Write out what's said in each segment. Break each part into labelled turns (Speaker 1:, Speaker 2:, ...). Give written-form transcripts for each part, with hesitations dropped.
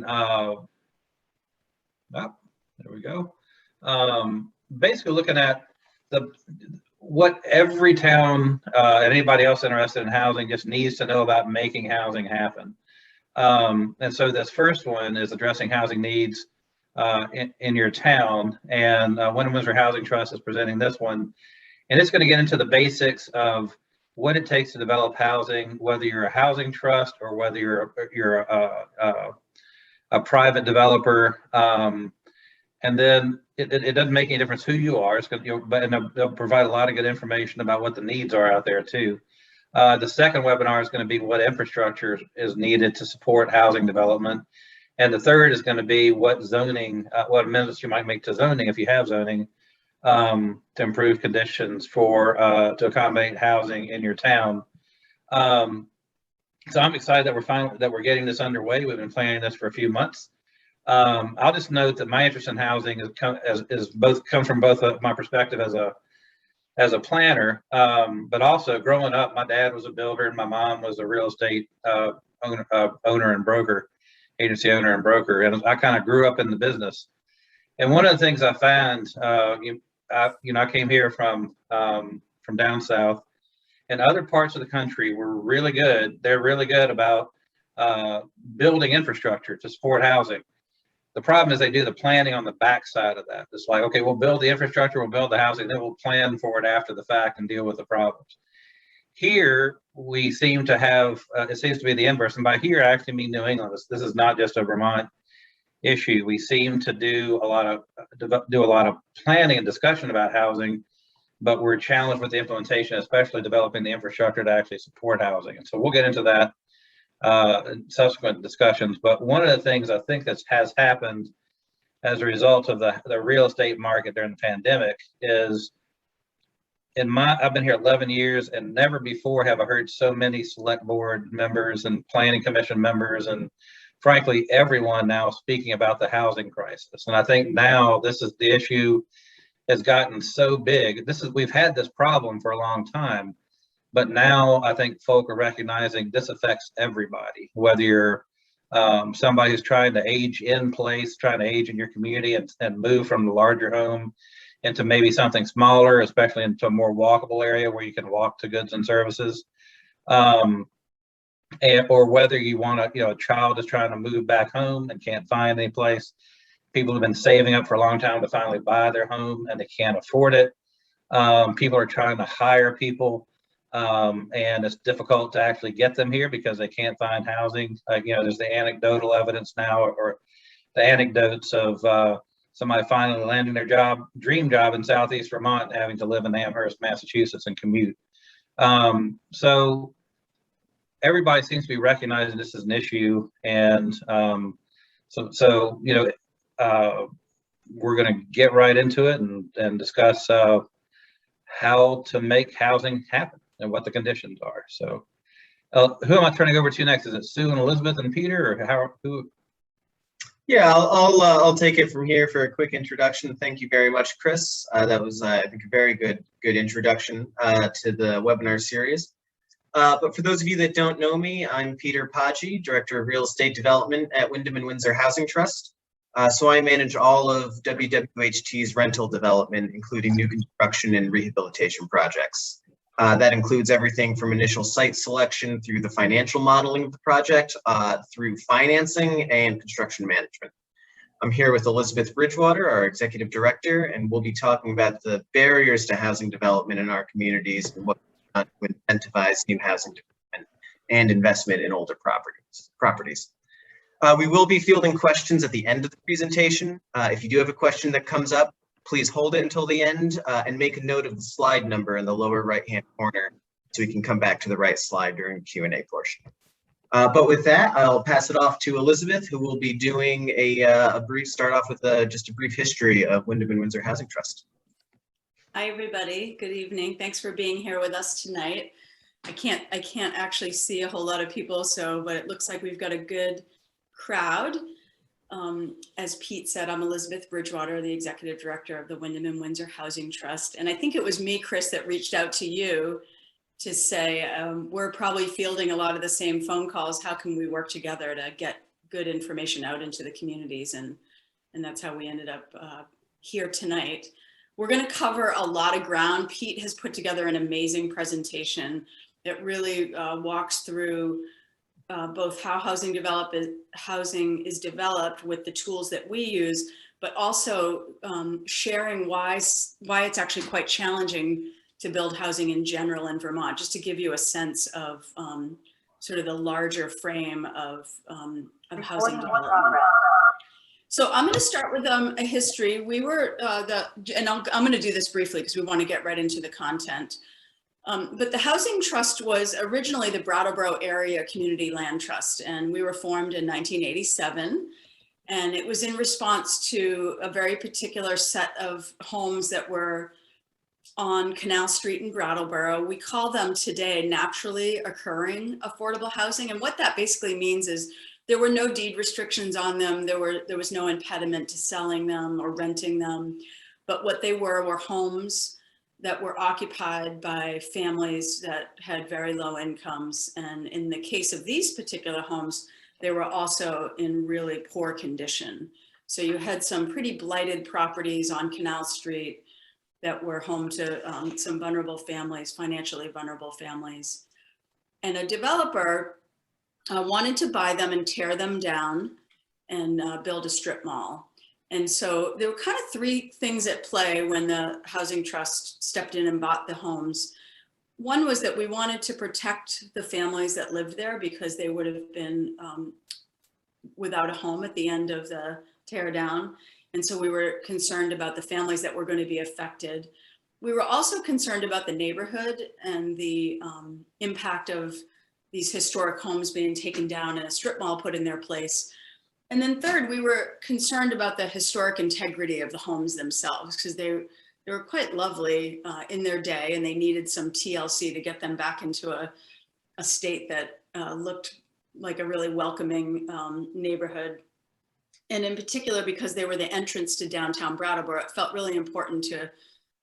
Speaker 1: oh, there we go. Basically looking at the what every town and anybody else interested in housing just needs to know about making housing happen. And so this first one is addressing housing needs in your town. And Wyndham Windsor Housing Trust is presenting this one. And it's going to get into the basics of what it takes to develop housing, whether you're a housing trust or whether you're a private developer. And then it doesn't make any difference who you are. It's going to, but they'll provide a lot of good information about what the needs are out there too. The second webinar is going to be what infrastructure is needed to support housing development. And the third is going to be what zoning, what amendments you might make to zoning if you have zoning to improve conditions for to accommodate housing in your town. So I'm excited that we're getting this underway. We've been planning this for a few months. I'll just note that my interest in housing comes from both my perspective as a planner, but also growing up, my dad was a builder and my mom was a real estate owner and broker, agency owner and broker, and I kind of grew up in the business. And one of the things I found, I came here from down south, and other parts of the country were really good. They're really good about building infrastructure to support housing. The problem is they do the planning on the backside of that. It's like, okay, we'll build the infrastructure, we'll build the housing, then we'll plan for it after the fact and deal with the problems. Here, we seem to have, it seems to be the inverse. And by here, I actually mean New England. This is not just a Vermont issue. We seem to do a lot of planning and discussion about housing, but we're challenged with the implementation, especially developing the infrastructure to actually support housing. And so we'll get into that in subsequent discussions. But one of the things I think that has happened as a result of the real estate market during the pandemic is, I've been here 11 years and never before have I heard so many select board members and planning commission members and frankly everyone now speaking about the housing crisis. And I think now this is the issue has gotten so big. We've had this problem for a long time. But now I think folk are recognizing this affects everybody, whether you're somebody who's trying to age in place, trying to age in your community and move from the larger home into maybe something smaller, especially into a more walkable area where you can walk to goods and services. Or whether you want a child is trying to move back home and can't find any place. People have been saving up for a long time to finally buy their home and they can't afford it. People are trying to hire people. And it's difficult to actually get them here because they can't find housing. There's the anecdotal evidence now, or the anecdotes of somebody finally landing their dream job in Southeast Vermont, having to live in Amherst, Massachusetts, and commute. So everybody seems to be recognizing this as an issue, and we're going to get right into it and discuss how to make housing happen and what the conditions are. So who am I turning over to next? Is it Sue and Elizabeth and Peter, or who?
Speaker 2: Yeah, I'll take it from here for a quick introduction. Thank you very much, Chris. That was, I think, a very good introduction to the webinar series. But for those of you that don't know me, I'm Peter Paggi, Director of Real Estate Development at Wyndham and Windsor Housing Trust. So I manage all of WWHT's rental development, including new construction and rehabilitation projects. That includes everything from initial site selection through the financial modeling of the project, through financing and construction management. I'm here with Elizabeth Bridgewater, our Executive Director, and we'll be talking about the barriers to housing development in our communities and what to incentivize new housing development and investment in older properties. We will be fielding questions at the end of the presentation. If you do have a question that comes up, please hold it until the end and make a note of the slide number in the lower right-hand corner so we can come back to the right slide during the Q&A portion. But with that, I'll pass it off to Elizabeth, who will be doing a brief start off with just a brief history of Wyndham and Windsor Housing Trust.
Speaker 3: Hi, everybody. Good evening. Thanks for being here with us tonight. I can't actually see a whole lot of people, but it looks like we've got a good crowd. As Pete said, I'm Elizabeth Bridgewater, the Executive Director of the Wyndham and Windsor Housing Trust. And I think it was me, Chris, that reached out to you to say, we're probably fielding a lot of the same phone calls. How can we work together to get good information out into the communities, and that's how we ended up here tonight. We're going to cover a lot of ground. Pete has put together an amazing presentation that really walks through both how housing is developed with the tools that we use, but also sharing why it's actually quite challenging to build housing in general in Vermont, just to give you a sense of sort of the larger frame of housing development. So I'm going to start with a history. We were and I'm going to do this briefly because we want to get right into the content. But the Housing Trust was originally the Brattleboro Area Community Land Trust, and we were formed in 1987. And it was in response to a very particular set of homes that were on Canal Street in Brattleboro. We call them today naturally occurring affordable housing. And what that basically means is there were no deed restrictions on them. There was no impediment to selling them or renting them. But what they were homes that were occupied by families that had very low incomes. And in the case of these particular homes, they were also in really poor condition. So you had some pretty blighted properties on Canal Street that were home to some vulnerable families, financially vulnerable families. And a developer wanted to buy them and tear them down and build a strip mall. And so there were kind of three things at play when the Housing Trust stepped in and bought the homes. One was that we wanted to protect the families that lived there because they would have been without a home at the end of the tear down. And so we were concerned about the families that were going to be affected. We were also concerned about the neighborhood and the impact of these historic homes being taken down and a strip mall put in their place. And then third, we were concerned about the historic integrity of the homes themselves, because they were quite lovely in their day, and they needed some TLC to get them back into a state that looked like a really welcoming neighborhood. And in particular, because they were the entrance to downtown Brattleboro, it felt really important to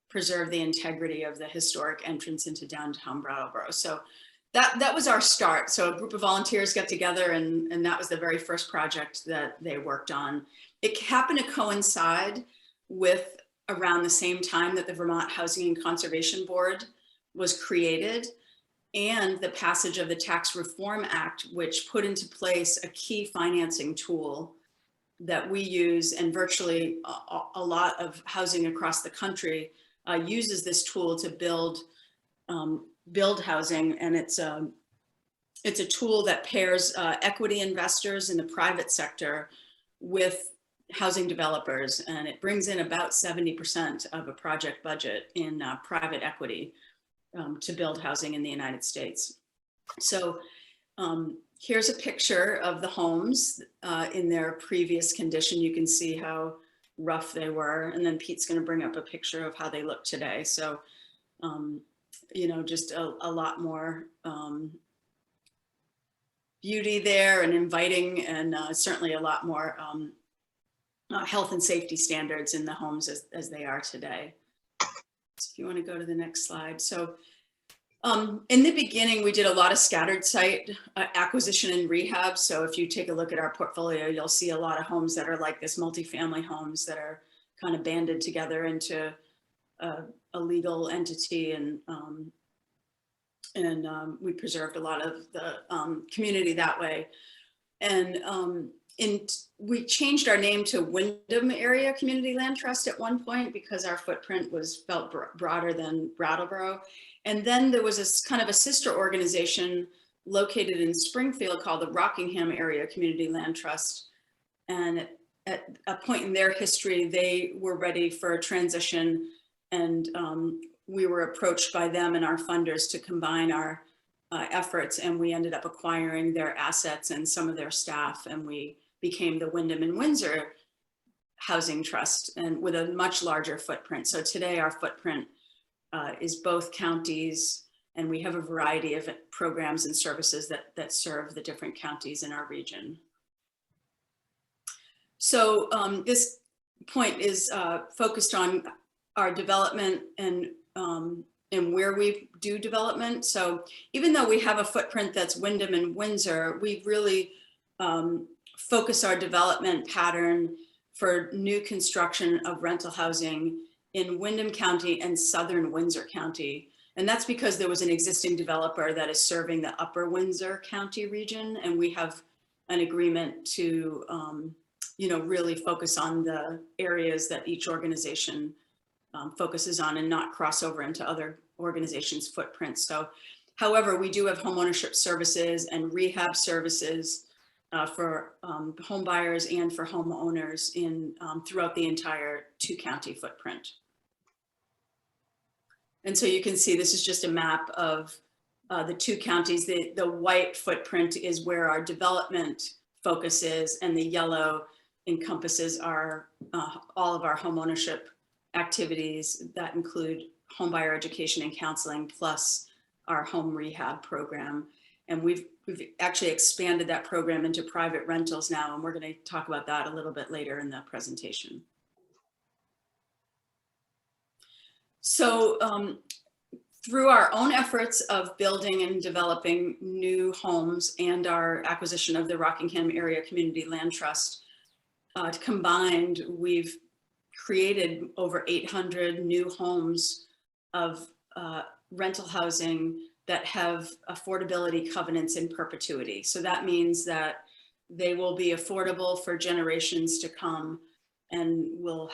Speaker 3: preserve the integrity of the historic entrance into downtown Brattleboro. So that was our start. So a group of volunteers got together, and that was the very first project that they worked on. It happened to coincide with around the same time that the Vermont Housing and Conservation Board was created, and the passage of the Tax Reform Act, which put into place a key financing tool that we use, and virtually a lot of housing across the country uses this tool to build housing. And it's a tool that pairs equity investors in the private sector with housing developers, and it brings in about 70% of a project budget in private equity to build housing in the United States. So here's a picture of the homes in their previous condition. You can see how rough they were, and then Pete's going to bring up a picture of how they look today. So you know, just a lot more beauty there and inviting, and certainly a lot more health and safety standards in the homes as they are today. So if you want to go to the next slide. So in the beginning, we did a lot of scattered site acquisition and rehab. So if you take a look at our portfolio, you'll see a lot of homes that are like this, multifamily homes that are kind of banded together into a legal entity, and we preserved a lot of the community that way. And we changed our name to Windham Area Community Land Trust at one point because our footprint felt broader than Brattleboro. And then there was a kind of a sister organization located in Springfield called the Rockingham Area Community Land Trust. And at a point in their history, they were ready for a transition, and we were approached by them and our funders to combine our efforts, and we ended up acquiring their assets and some of their staff, and we became the Windham and Windsor Housing Trust, and with a much larger footprint. So today our footprint is both counties, and we have a variety of programs and services that serve the different counties in our region. So this point is focused on our development and where we do development. So even though we have a footprint that's Windham and Windsor, we really focus our development pattern for new construction of rental housing in Windham County and southern Windsor County. And that's because there was an existing developer that is serving the upper Windsor County region. And we have an agreement to, really focus on the areas that each organization focuses on and not cross over into other organizations' footprints. So, however, we do have homeownership services and rehab services for home buyers and for homeowners in throughout the entire 2-county footprint. And so you can see this is just a map of the 2 counties. The white footprint is where our development focus is, and the yellow encompasses our all of our homeownership activities that include homebuyer education and counseling, plus our home rehab program. And we've actually expanded that program into private rentals now, and we're going to talk about that a little bit later in the presentation. So through our own efforts of building and developing new homes and our acquisition of the Rockingham Area Community Land Trust, combined, we've created over 800 new homes of rental housing that have affordability covenants in perpetuity. So that means that they will be affordable for generations to come and will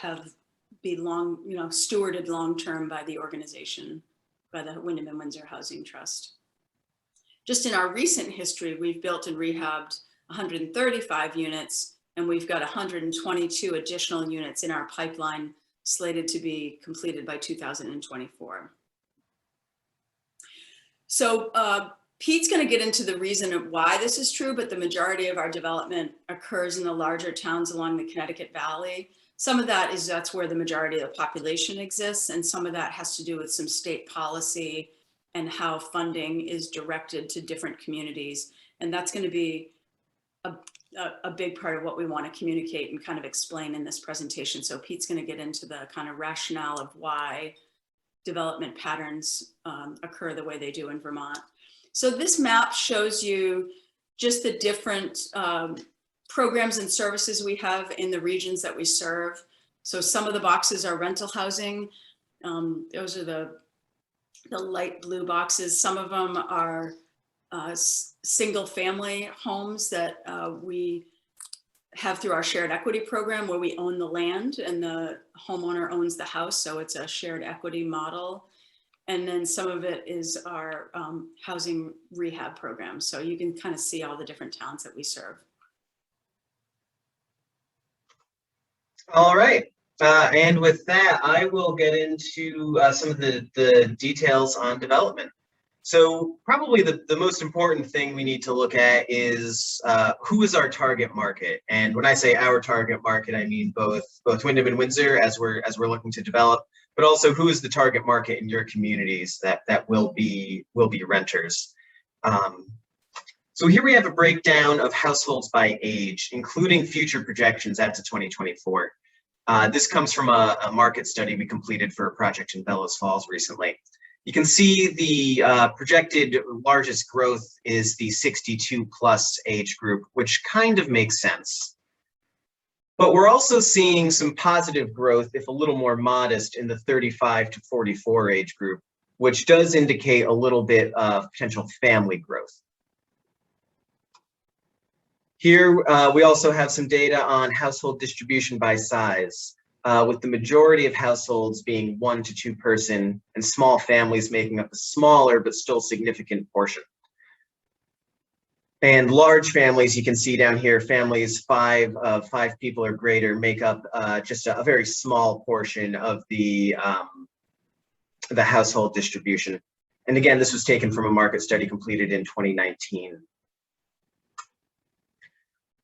Speaker 3: be stewarded long-term by the organization, by the Windham and Windsor Housing Trust. Just in our recent history, we've built and rehabbed 135 units, and we've got 122 additional units in our pipeline slated to be completed by 2024. So Pete's going to get into the reason of why this is true, but the majority of our development occurs in the larger towns along the Connecticut Valley. Some of that is that's where the majority of the population exists, and some of that has to do with some state policy and how funding is directed to different communities. And that's going to be a big part of what we want to communicate and kind of explain in this presentation. So Pete's going to get into the kind of rationale of why development patterns occur the way they do in Vermont. So this map shows you just the different programs and services we have in the regions that we serve. So some of the boxes are rental housing. Those are the light blue boxes. Some of them are single family homes that we have through our shared equity program, where we own the land and the homeowner owns the house. So it's a shared equity model. And then some of it is our housing rehab program. So you can kind of see all the different towns that we serve.
Speaker 2: All right. And with that, I will get into some of the details on development. So probably the most important thing we need to look at is who is our target market. And when I say our target market, I mean both Windham and Windsor as we're looking to develop, but also who is the target market in your communities that will be renters. So here we have a breakdown of households by age, including future projections out to 2024. This comes from a market study we completed for a project in Bellows Falls recently. You can see the projected largest growth is the 62 plus age group, which kind of makes sense. But we're also seeing some positive growth, if a little more modest, in the 35 to 44 age group, which does indicate a little bit of potential family growth. Here, we also have some data on household distribution by size, with the majority of households being 1 to 2 person and small families making up a smaller but still significant portion. And large families, you can see down here, families 5 people or greater make up just a very small portion of the household distribution. And again, this was taken from a market study completed in 2019.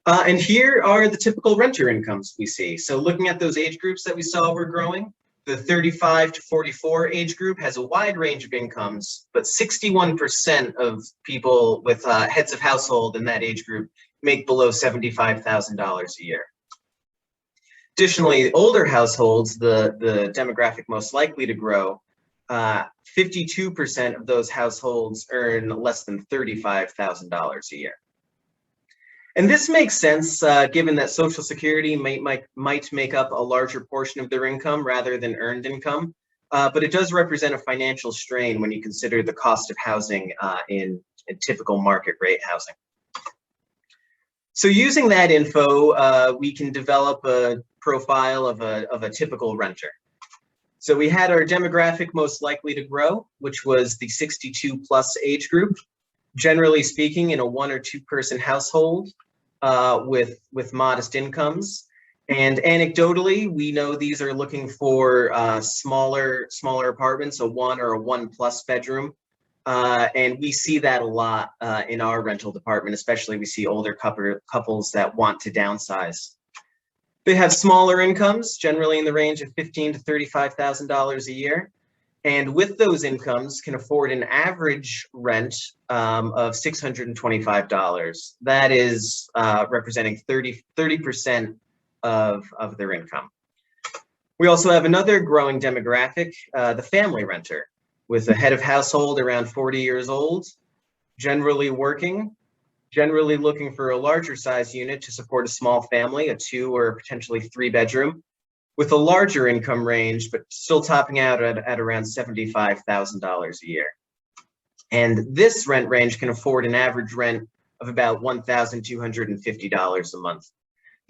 Speaker 2: And here are the typical renter incomes we see. So looking at those age groups that we saw were growing, the 35 to 44 age group has a wide range of incomes, but 61% of people with heads of household in that age group make below $75,000 a year. Additionally, older households, the demographic most likely to grow, 52% of those households earn less than $35,000 a year. And this makes sense given that Social Security might make up a larger portion of their income rather than earned income. But it does represent a financial strain when you consider the cost of housing in typical market rate housing. So using that info, we can develop a profile of a typical renter. So we had our demographic most likely to grow, which was the 62 plus age group, generally speaking in a 1 or 2 person household with modest incomes. And anecdotally, we know these are looking for smaller apartments, a 1 or a 1+ bedroom. And we see that a lot in our rental department, especially we see older couples that want to downsize. They have smaller incomes, generally in the range of $15,000 to $35,000 a year. And with those incomes can afford an average rent of $625. That is representing 30% of their income. We also have another growing demographic, the family renter, with a head of household around 40 years old, generally working, generally looking for a larger size unit to support a small family, a 2 or potentially 3 bedroom, with a larger income range, but still topping out at around $75,000 a year. And this rent range can afford an average rent of about $1,250 a month.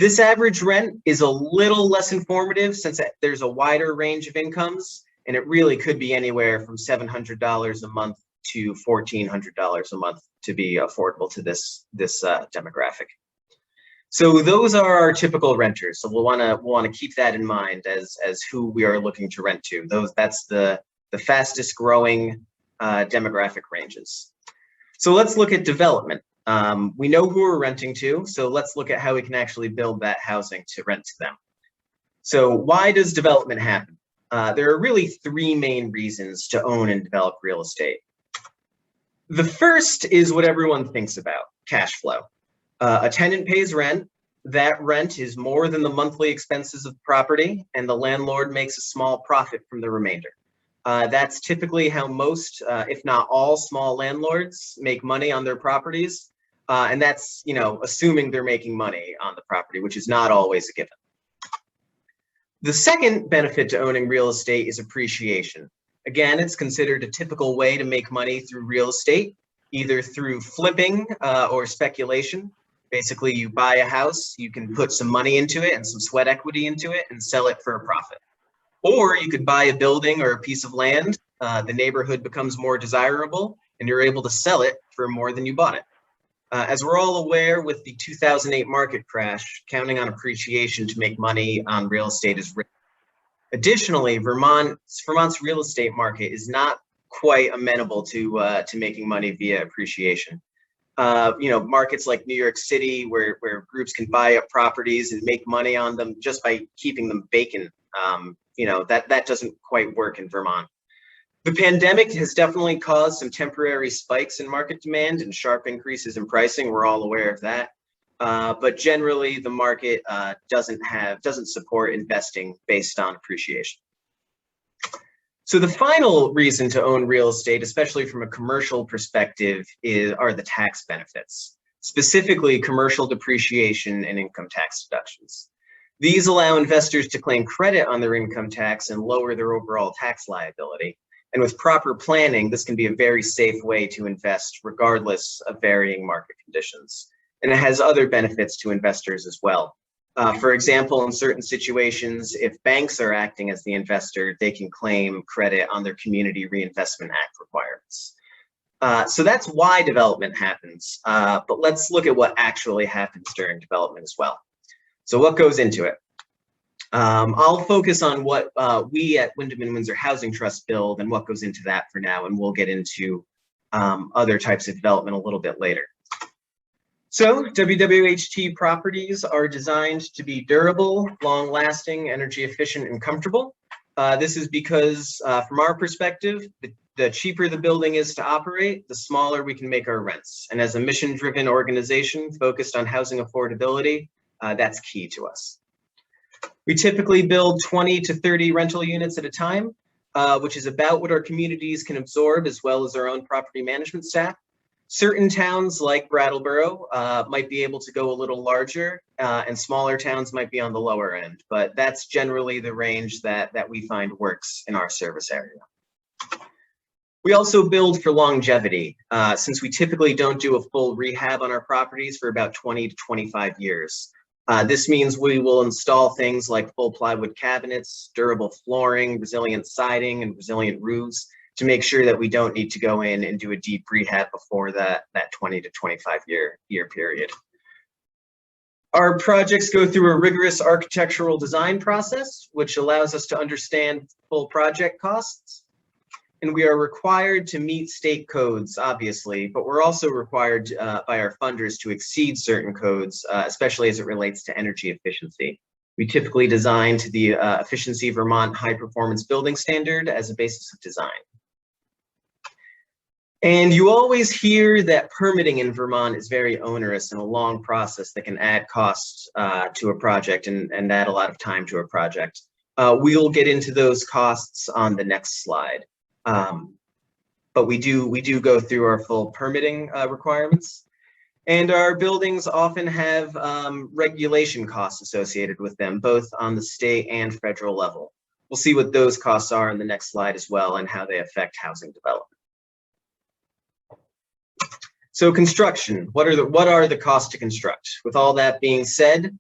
Speaker 2: This average rent is a little less informative since there's a wider range of incomes, and it really could be anywhere from $700 a month to $1,400 a month to be affordable to this demographic. So those are our typical renters. So we'll want to keep that in mind as who we are looking to rent to. That's the fastest growing demographic ranges. So let's look at development. We know who we're renting to, so let's look at how we can actually build that housing to rent to them. So why does development happen? There are really 3 main reasons to own and develop real estate. The first is what everyone thinks about, cash flow. A tenant pays rent. That rent is more than the monthly expenses of the property, and the landlord makes a small profit from the remainder. That's typically how most, if not all, small landlords make money on their properties. And that's, assuming they're making money on the property, which is not always a given. The second benefit to owning real estate is appreciation. Again, it's considered a typical way to make money through real estate, either through flipping or speculation. Basically, you buy a house, you can put some money into it and some sweat equity into it and sell it for a profit. Or you could buy a building or a piece of land, the neighborhood becomes more desirable, and you're able to sell it for more than you bought it. As we're all aware, with the 2008 market crash, counting on appreciation to make money on real estate is risky. Additionally, Vermont's real estate market is not quite amenable to making money via appreciation. Markets like New York City, where groups can buy up properties and make money on them just by keeping them vacant, that doesn't quite work in Vermont. The pandemic has definitely caused some temporary spikes in market demand and sharp increases in pricing. We're all aware of that. But generally, the market doesn't support investing based on appreciation. So the final reason to own real estate, especially from a commercial perspective, are the tax benefits, specifically commercial depreciation and income tax deductions. These allow investors to claim credit on their income tax and lower their overall tax liability. And with proper planning, this can be a very safe way to invest regardless of varying market conditions. And it has other benefits to investors as well. For example, in certain situations, if banks are acting as the investor, they can claim credit on their Community Reinvestment Act requirements. So that's why development happens. But let's look at what actually happens during development as well. So what goes into it? I'll focus on what we at Wyndham and Windsor Housing Trust build and what goes into that for now, and we'll get into other types of development a little bit later. So WWHT properties are designed to be durable, long-lasting, energy efficient, and comfortable. This is because from our perspective, the cheaper the building is to operate, the smaller we can make our rents. And as a mission-driven organization focused on housing affordability, that's key to us. We typically build 20 to 30 rental units at a time, which is about what our communities can absorb, as well as our own property management staff. Certain towns like Brattleboro might be able to go a little larger, and smaller towns might be on the lower end, but that's generally the range that we find works in our service area. We also build for longevity, since we typically don't do a full rehab on our properties for about 20 to 25 years. This means we will install things like full plywood cabinets, durable flooring, resilient siding, and resilient roofs to make sure that we don't need to go in and do a deep rehab before that 20 to 25 year period. Our projects go through a rigorous architectural design process, which allows us to understand full project costs. And we are required to meet state codes, obviously, but we're also required by our funders to exceed certain codes, especially as it relates to energy efficiency. We typically design to the Efficiency Vermont High Performance Building Standard as a basis of design. And you always hear that permitting in Vermont is very onerous and a long process that can add costs to a project and add a lot of time to a project. We'll get into those costs on the next slide. But we do go through our full permitting requirements. And our buildings often have regulation costs associated with them, both on the state and federal level. We'll see what those costs are in the next slide as well and how they affect housing development. So construction, what are the costs to construct? With all that being said,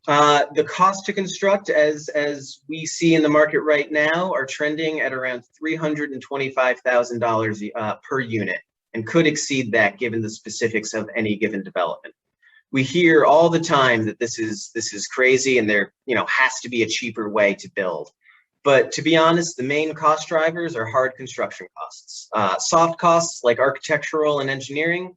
Speaker 2: the cost to construct, as we see in the market right now, are trending at around $325,000 per unit, and could exceed that given the specifics of any given development. We hear all the time that this is crazy, and there has to be a cheaper way to build. But to be honest, the main cost drivers are hard construction costs. Soft costs like architectural and engineering,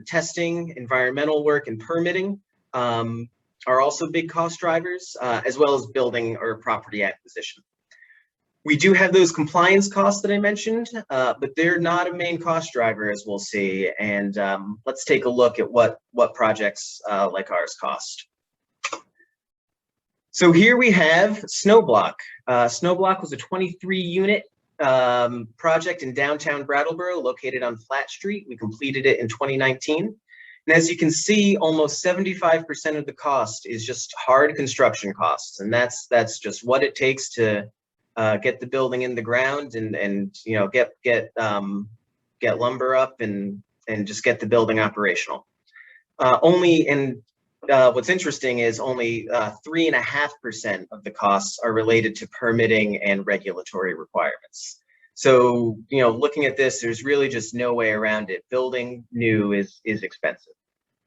Speaker 2: testing, environmental work, and permitting are also big cost drivers, as well as building or property acquisition. We do have those compliance costs that I mentioned, but they're not a main cost driver, as we'll see. And let's take a look at what projects like ours cost. So here we have Snowblock. Snowblock was a 23-unit project in downtown Brattleboro, located on Flat Street. We completed it in 2019. And as you can see, almost 75% of the cost is just hard construction costs. And that's just what it takes to get the building in the ground and get lumber up and just get the building operational. What's interesting is only 3.5% of the costs are related to permitting and regulatory requirements. So, looking at this, there's really just no way around it. Building new is expensive,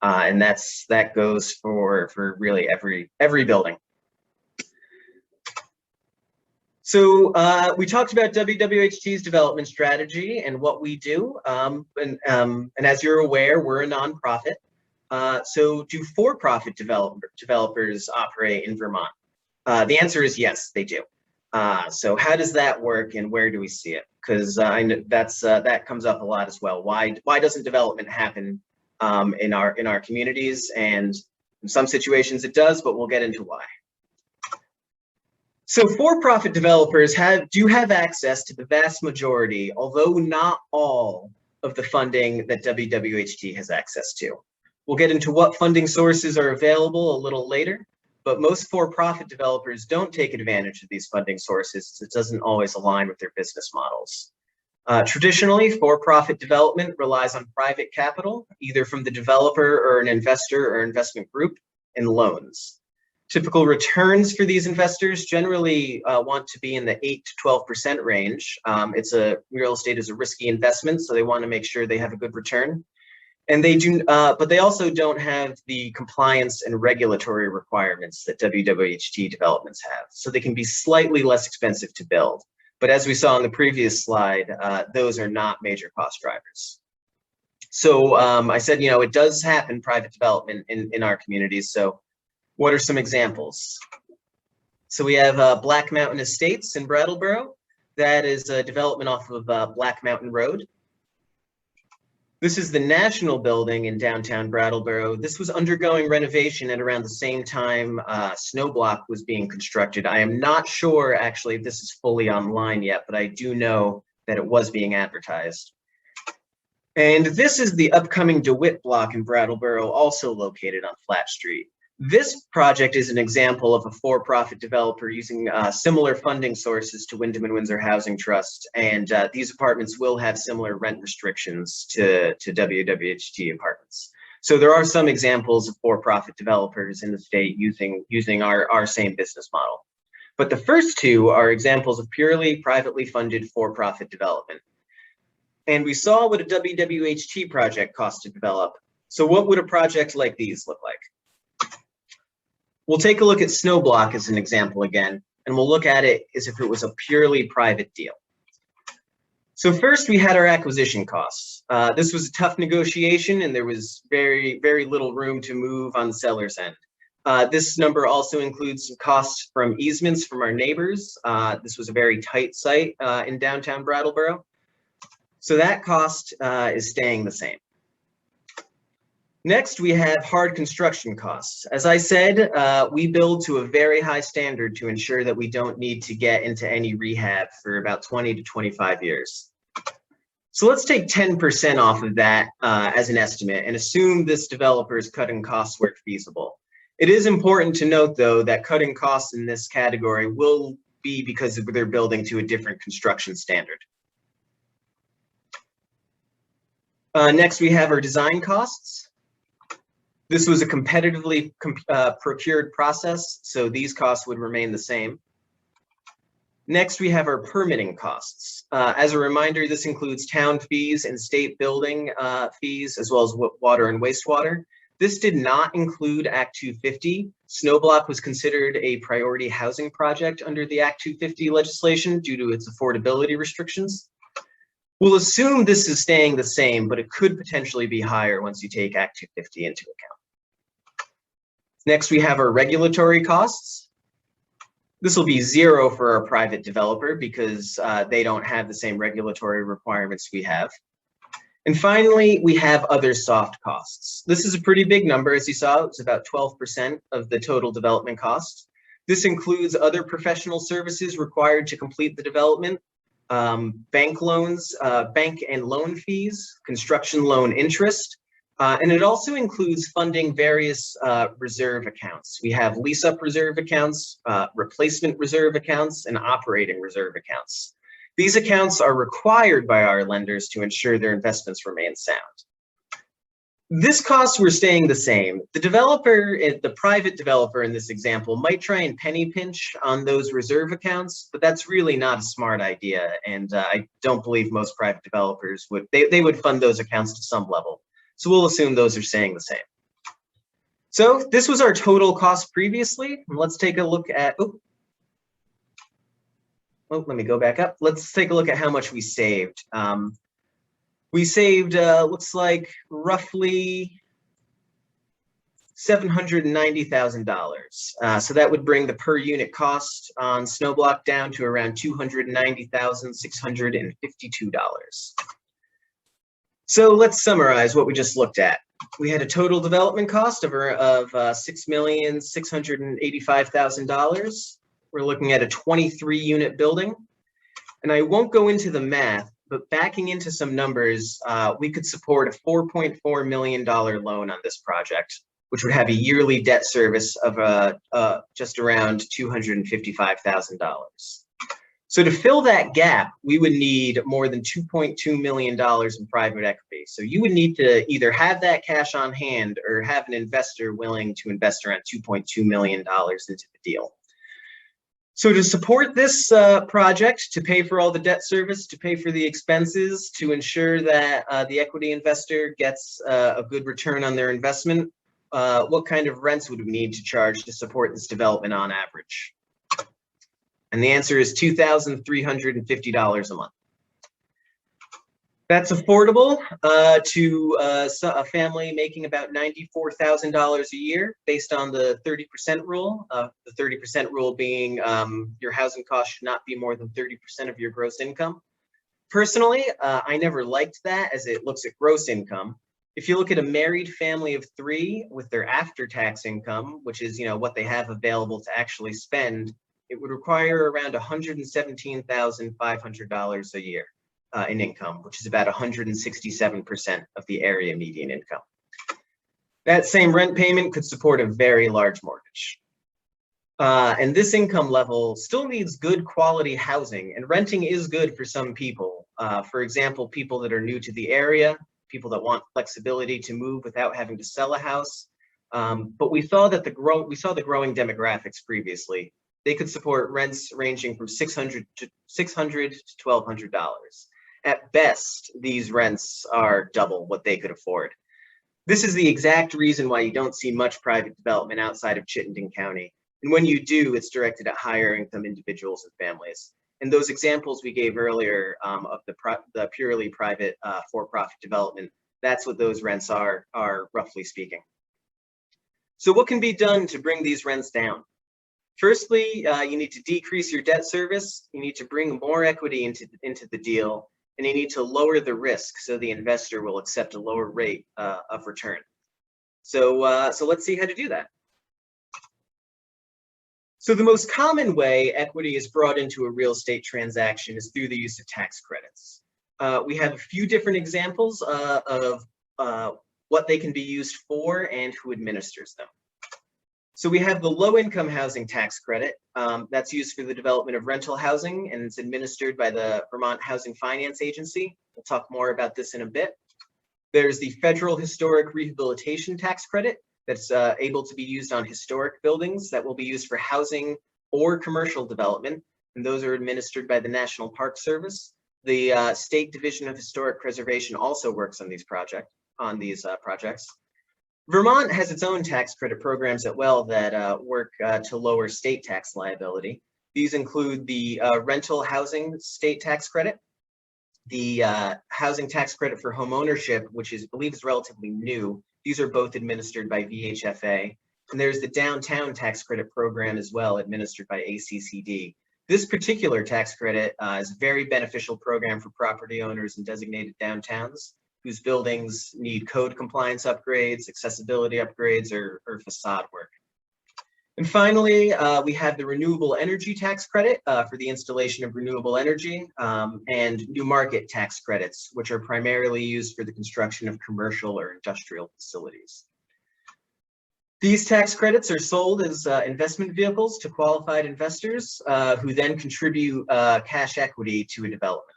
Speaker 2: and that goes for really every building. So we talked about WWHT's development strategy and what we do, and as you're aware, we're a nonprofit. So do for-profit developers operate in Vermont? The answer is yes, they do. So how does that work and where do we see it? Because I know that comes up a lot as well. Why doesn't development happen in our communities? And in some situations it does, but we'll get into why. So for-profit developers do have access to the vast majority, although not all, of the funding that WWHT has access to. We'll get into what funding sources are available a little later, but most for-profit developers don't take advantage of these funding sources. It doesn't always align with their business models. Traditionally, for-profit development relies on private capital, either from the developer or an investor or investment group, and loans. Typical returns for these investors generally want to be in the 8 to 12% range. Real estate is a risky investment, so they want to make sure they have a good return. And they do, but they also don't have the compliance and regulatory requirements that WWHT developments have. So they can be slightly less expensive to build. But as we saw in the previous slide, those are not major cost drivers. So I said, it does happen, private development in our communities. So what are some examples? So we have Black Mountain Estates in Brattleboro. That is a development off of Black Mountain Road. This is the National Building in downtown Brattleboro. This was undergoing renovation at around the same time Snowblock was being constructed. I am not sure actually if this is fully online yet, but I do know that it was being advertised. And this is the upcoming DeWitt block in Brattleboro, also located on Flat Street. This project is an example of a for-profit developer using similar funding sources to Wyndham and Windsor Housing Trust, and these apartments will have similar rent restrictions to WWHT apartments. So there are some examples of for-profit developers in the state using our same business model. But the first two are examples of purely privately funded for-profit development. And we saw what a WWHT project cost to develop. So what would a project like these look like? We'll take a look at Snowblock as an example again, and we'll look at it as if it was a purely private deal. So first we had our acquisition costs. This was a tough negotiation and there was very, very little room to move on the seller's end. This number also includes some costs from easements from our neighbors. This was a very tight site in downtown Brattleboro. So that cost is staying the same. Next, we have hard construction costs. As I said, we build to a very high standard to ensure that we don't need to get into any rehab for about 20 to 25 years. So let's take 10% off of that as an estimate and assume this developer is cutting costs where feasible. It is important to note, though, that cutting costs in this category will be because they're building to a different construction standard. Next, we have our design costs. This was a competitively procured process, so these costs would remain the same. Next, we have our permitting costs. As a reminder, this includes town fees and state building fees, as well as water and wastewater. This did not include Act 250. Snowblock was considered a priority housing project under the Act 250 legislation due to its affordability restrictions. We'll assume this is staying the same, but it could potentially be higher once you take Act 250 into account. Next, we have our regulatory costs. This will be zero for our private developer because they don't have the same regulatory requirements we have. And finally, we have other soft costs. This is a pretty big number, as you saw. It's about 12% of the total development cost. This includes other professional services required to complete the development, bank loans, bank and loan fees, construction loan interest, and it also includes funding various reserve accounts. We have lease-up reserve accounts, replacement reserve accounts, and operating reserve accounts. These accounts are required by our lenders to ensure their investments remain sound. This cost we're staying the same. The developer, the private developer in this example, might try and penny pinch on those reserve accounts, but that's really not a smart idea. And I don't believe most private developers would, they would fund those accounts to some level. So we'll assume those are staying the same. So this was our total cost previously. Let's take a look at, let me go back up. Let's take a look at how much we saved. We saved, looks like roughly $790,000. So that would bring the per unit cost on Snowblock down to around $290,652. So let's summarize what we just looked at. We had a total development cost of $6,685,000. We're looking at a 23 unit building. And I won't go into the math, but backing into some numbers, we could support a $4.4 million loan on this project, which would have a yearly debt service of just around $255,000. So to fill that gap, we would need more than $2.2 million in private equity. So you would need to either have that cash on hand or have an investor willing to invest around $2.2 million into the deal. So to support this project, to pay for all the debt service, to pay for the expenses, to ensure that the equity investor gets a good return on their investment, what kind of rents would we need to charge to support this development on average? And the answer is $2,350 a month. That's affordable to a family making about $94,000 a year based on the 30% rule. The 30% rule being your housing cost should not be more than 30% of your gross income. Personally, I never liked that as it looks at gross income. If you look at a married family of 3 with their after-tax income, which is what they have available to actually spend, it would require around $117,500 a year. in income, which is about 167% of the area median income. That same rent payment could support a very large mortgage. And this income level still needs good quality housing, and renting is good for some people. For example, people that are new to the area, people that want flexibility to move without having to sell a house. But we saw that the growing demographics previously. They could support rents ranging from $600 to $1,200. At best, these rents are double what they could afford. This is the exact reason why you don't see much private development outside of Chittenden County. And when you do, it's directed at higher income individuals and families. And those examples we gave earlier of the purely private for-profit development, that's what those rents are roughly speaking. So what can be done to bring these rents down? Firstly, you need to decrease your debt service. You need to bring more equity into the deal, and you need to lower the risk so the investor will accept a lower rate of return. So let's see how to do that. So the most common way equity is brought into a real estate transaction is through the use of tax credits. We have a few different examples of what they can be used for and who administers them. So we have the low-income housing tax credit that's used for the development of rental housing, and it's administered by the Vermont Housing Finance Agency. We'll talk more about this in a bit. There's the Federal Historic Rehabilitation Tax Credit that's able to be used on historic buildings that will be used for housing or commercial development, and those are administered by the National Park Service. The State Division of Historic Preservation also works on these projects. Vermont has its own tax credit programs as well that work to lower state tax liability. These include the rental housing state tax credit, the housing tax credit for home ownership, which I believe is relatively new. These are both administered by VHFA. And there's the downtown tax credit program as well, administered by ACCD. This particular tax credit is a very beneficial program for property owners in designated downtowns whose buildings need code compliance upgrades, accessibility upgrades, or facade work. And finally, we have the renewable energy tax credit for the installation of renewable energy and new market tax credits, which are primarily used for the construction of commercial or industrial facilities. These tax credits are sold as investment vehicles to qualified investors who then contribute cash equity to a development.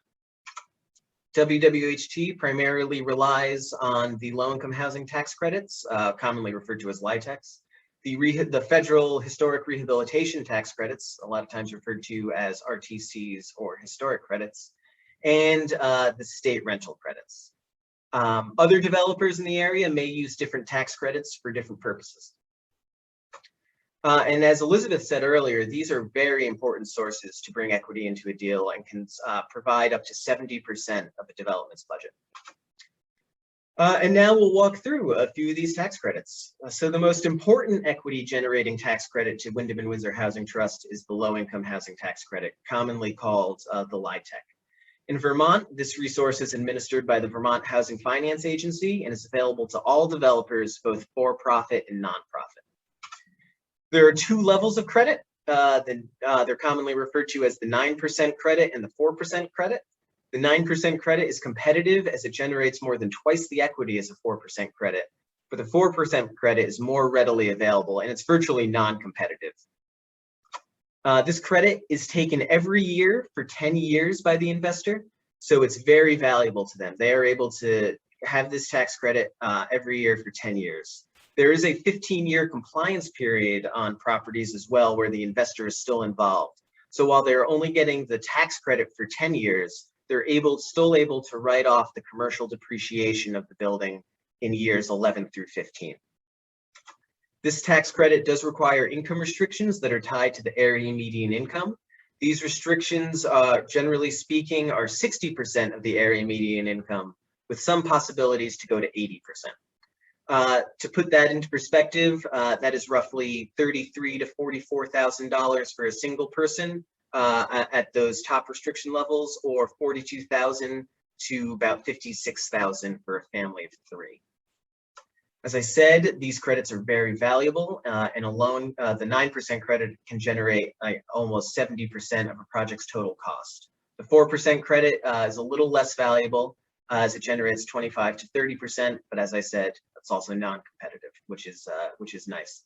Speaker 2: WWHT primarily relies on the low-income housing tax credits, commonly referred to as LIHTCs, the Federal Historic Rehabilitation Tax Credits, a lot of times referred to as RTCs or historic credits, and the state rental credits. Other developers in the area may use different tax credits for different purposes. And as Elizabeth said earlier, these are very important sources to bring equity into a deal and can provide up to 70% of a development's budget. And now we'll walk through a few of these tax credits. So the most important equity generating tax credit to Wyndham and Windsor Housing Trust is the low-income housing tax credit, commonly called the LIHTC. In Vermont, this resource is administered by the Vermont Housing Finance Agency and is available to all developers, both for-profit and nonprofit. There are two levels of credit. They're commonly referred to as the 9% credit and the 4% credit. The 9% credit is competitive as it generates more than twice the equity as a 4% credit, but the 4% credit is more readily available and it's virtually non-competitive. This credit is taken every year for 10 years by the investor, so it's very valuable to them. They are able to have this tax credit every year for 10 years. There is a 15-year compliance period on properties as well where the investor is still involved. So while they're only getting the tax credit for 10 years, they're still able to write off the commercial depreciation of the building in years 11 through 15. This tax credit does require income restrictions that are tied to the area median income. These restrictions, generally speaking, are 60% of the area median income, with some possibilities to go to 80%. To put that into perspective, that is roughly $33,000 to $44,000 for a single person at those top restriction levels, or $42,000 to about $56,000 for a family of three. As I said, these credits are very valuable, and alone the 9% credit can generate almost 70% of a project's total cost. The 4% credit is a little less valuable as it generates 25 to 30%, but as I said, it's also non-competitive, which is nice.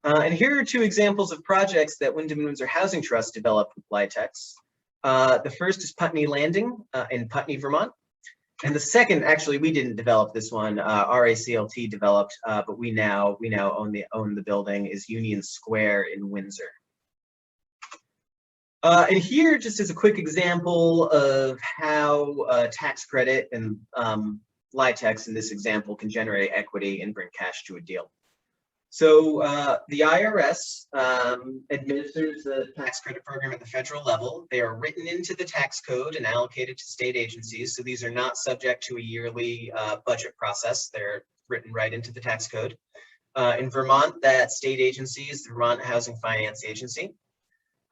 Speaker 2: And here are two examples of projects that Wyndham and Windsor Housing Trust developed with LIHTC. The first is Putney Landing in Putney, Vermont. And the second, actually, we didn't develop this one. RACLT developed, but we now own the building, is Union Square in Windsor. And here, just as a quick example of how tax credit and LIHTC in this example can generate equity and bring cash to a deal. So the IRS administers the tax credit program at the federal level. They are written into the tax code and allocated to state agencies. So these are not subject to a yearly budget process. They're written right into the tax code. In Vermont, that state agency is the Vermont Housing Finance Agency.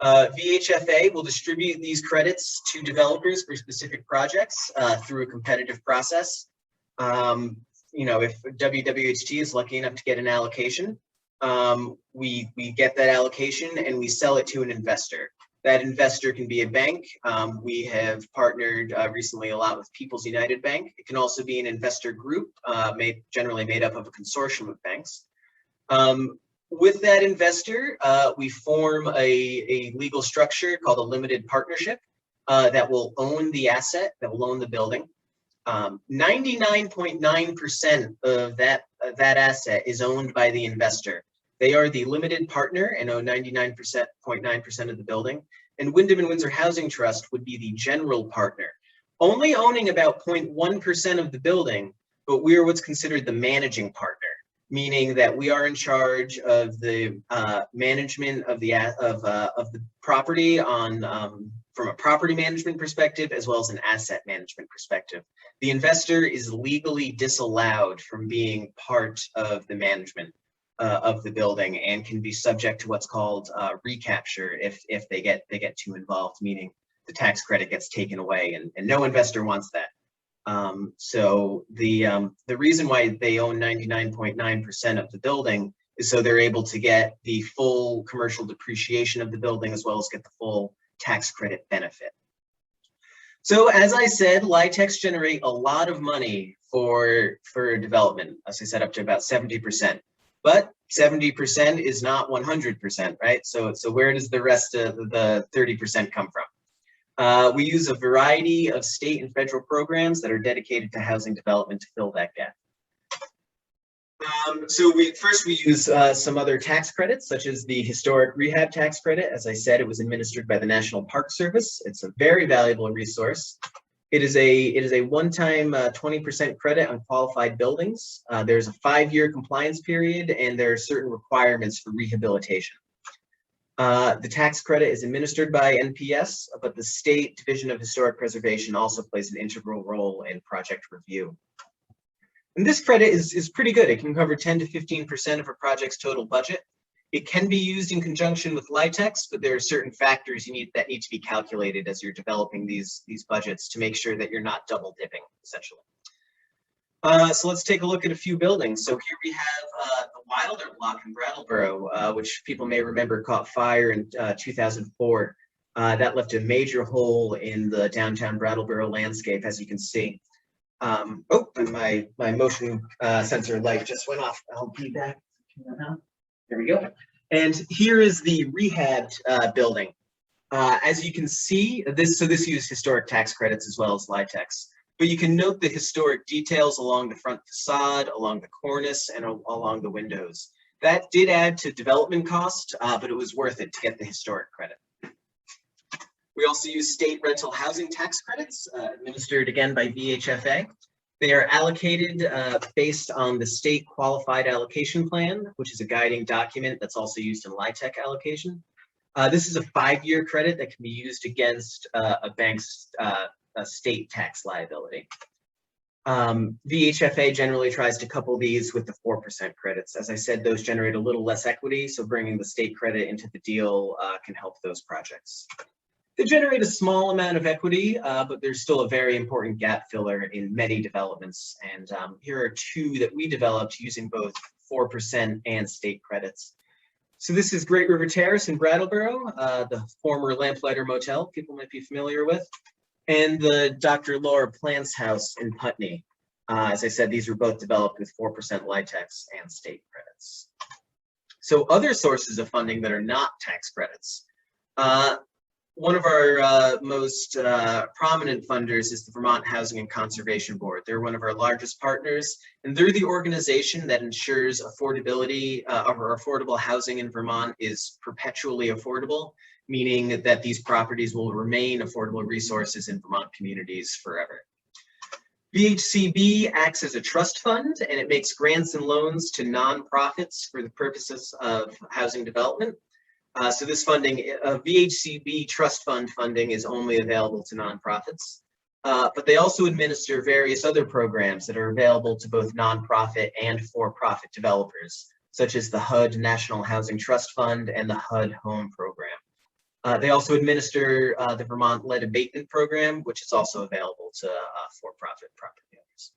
Speaker 2: VHFA will distribute these credits to developers for specific projects through a competitive process. You know, if WWHT is lucky enough to get an allocation, we get that allocation and we sell it to an investor. That investor can be a bank. We have partnered recently a lot with People's United Bank. It can also be an investor group generally made up of a consortium of banks. With that investor, we form a legal structure called a limited partnership that will own the asset, that will own the building. 99.9% of that asset is owned by the investor. They are the limited partner and own 99.9% of the building. And Wyndham and Windsor Housing Trust would be the general partner, only owning about 0.1% of the building, but we are what's considered the managing partner, meaning that we are in charge of the management of the property on from a property management perspective as well as an asset management perspective. The investor is legally disallowed from being part of the management of the building and can be subject to what's called recapture if they get too involved, meaning the tax credit gets taken away, and no investor wants that. So the reason why they own 99.9% of the building is so they're able to get the full commercial depreciation of the building as well as get the full tax credit benefit. So as I said, LIHTC generate a lot of money for development, as I said, up to about 70%. But 70% is not 100%, right? So where does the rest of the 30% come from? We use a variety of state and federal programs that are dedicated to housing development to fill that gap. So we use some other tax credits, such as the historic rehab tax credit. As I said, it was administered by the National Park Service. It's a very valuable resource. It is a one-time 20% credit on qualified buildings. There's a 5-year compliance period, and there are certain requirements for rehabilitation. The tax credit is administered by NPS, but the State Division of Historic Preservation also plays an integral role in project review. And this credit is pretty good. It can cover 10 to 15% of a project's total budget. It can be used in conjunction with LIHTC, but there are certain factors that need to be calculated as you're developing these budgets to make sure that you're not double dipping, essentially. So let's take a look at a few buildings. So here we have the Wilder Block in Brattleboro, which people may remember caught fire in 2004. That left a major hole in the downtown Brattleboro landscape, as you can see. Oh, and my motion sensor light just went off. I'll be back. There we go. And here is the rehab building. As you can see, this used historic tax credits as well as LIHTC. But you can note the historic details along the front facade, along the cornice, and along the windows. That did add to development cost, but it was worth it to get the historic credit. We also use state rental housing tax credits, administered again by VHFA. They are allocated based on the state qualified allocation plan, which is a guiding document that's also used in LIHTC allocation. This is a 5-year credit that can be used against a bank's state tax liability. VHFA generally tries to couple these with the 4% credits. As I said, those generate a little less equity, so bringing the state credit into the deal can help those projects. They generate a small amount of equity, but there's still a very important gap filler in many developments. And here are 2 that we developed using both 4% and state credits. So this is Great River Terrace in Brattleboro, the former Lamplighter Motel, people might be familiar with, and the Dr. Laura Plant's house in Putney. As I said, these were both developed with 4% LIHTC and state credits. So other sources of funding that are not tax credits. One of our most prominent funders is the Vermont Housing and Conservation Board. They're one of our largest partners, and they're the organization that ensures affordability of our affordable housing in Vermont is perpetually affordable, meaning that these properties will remain affordable resources in Vermont communities forever. VHCB acts as a trust fund, and it makes grants and loans to nonprofits for the purposes of housing development. So this funding, VHCB trust fund funding is only available to nonprofits, but they also administer various other programs that are available to both nonprofit and for-profit developers, such as the HUD National Housing Trust Fund and the HUD Home Program. They also administer the Vermont Lead Abatement Program, which is also available to for-profit property owners.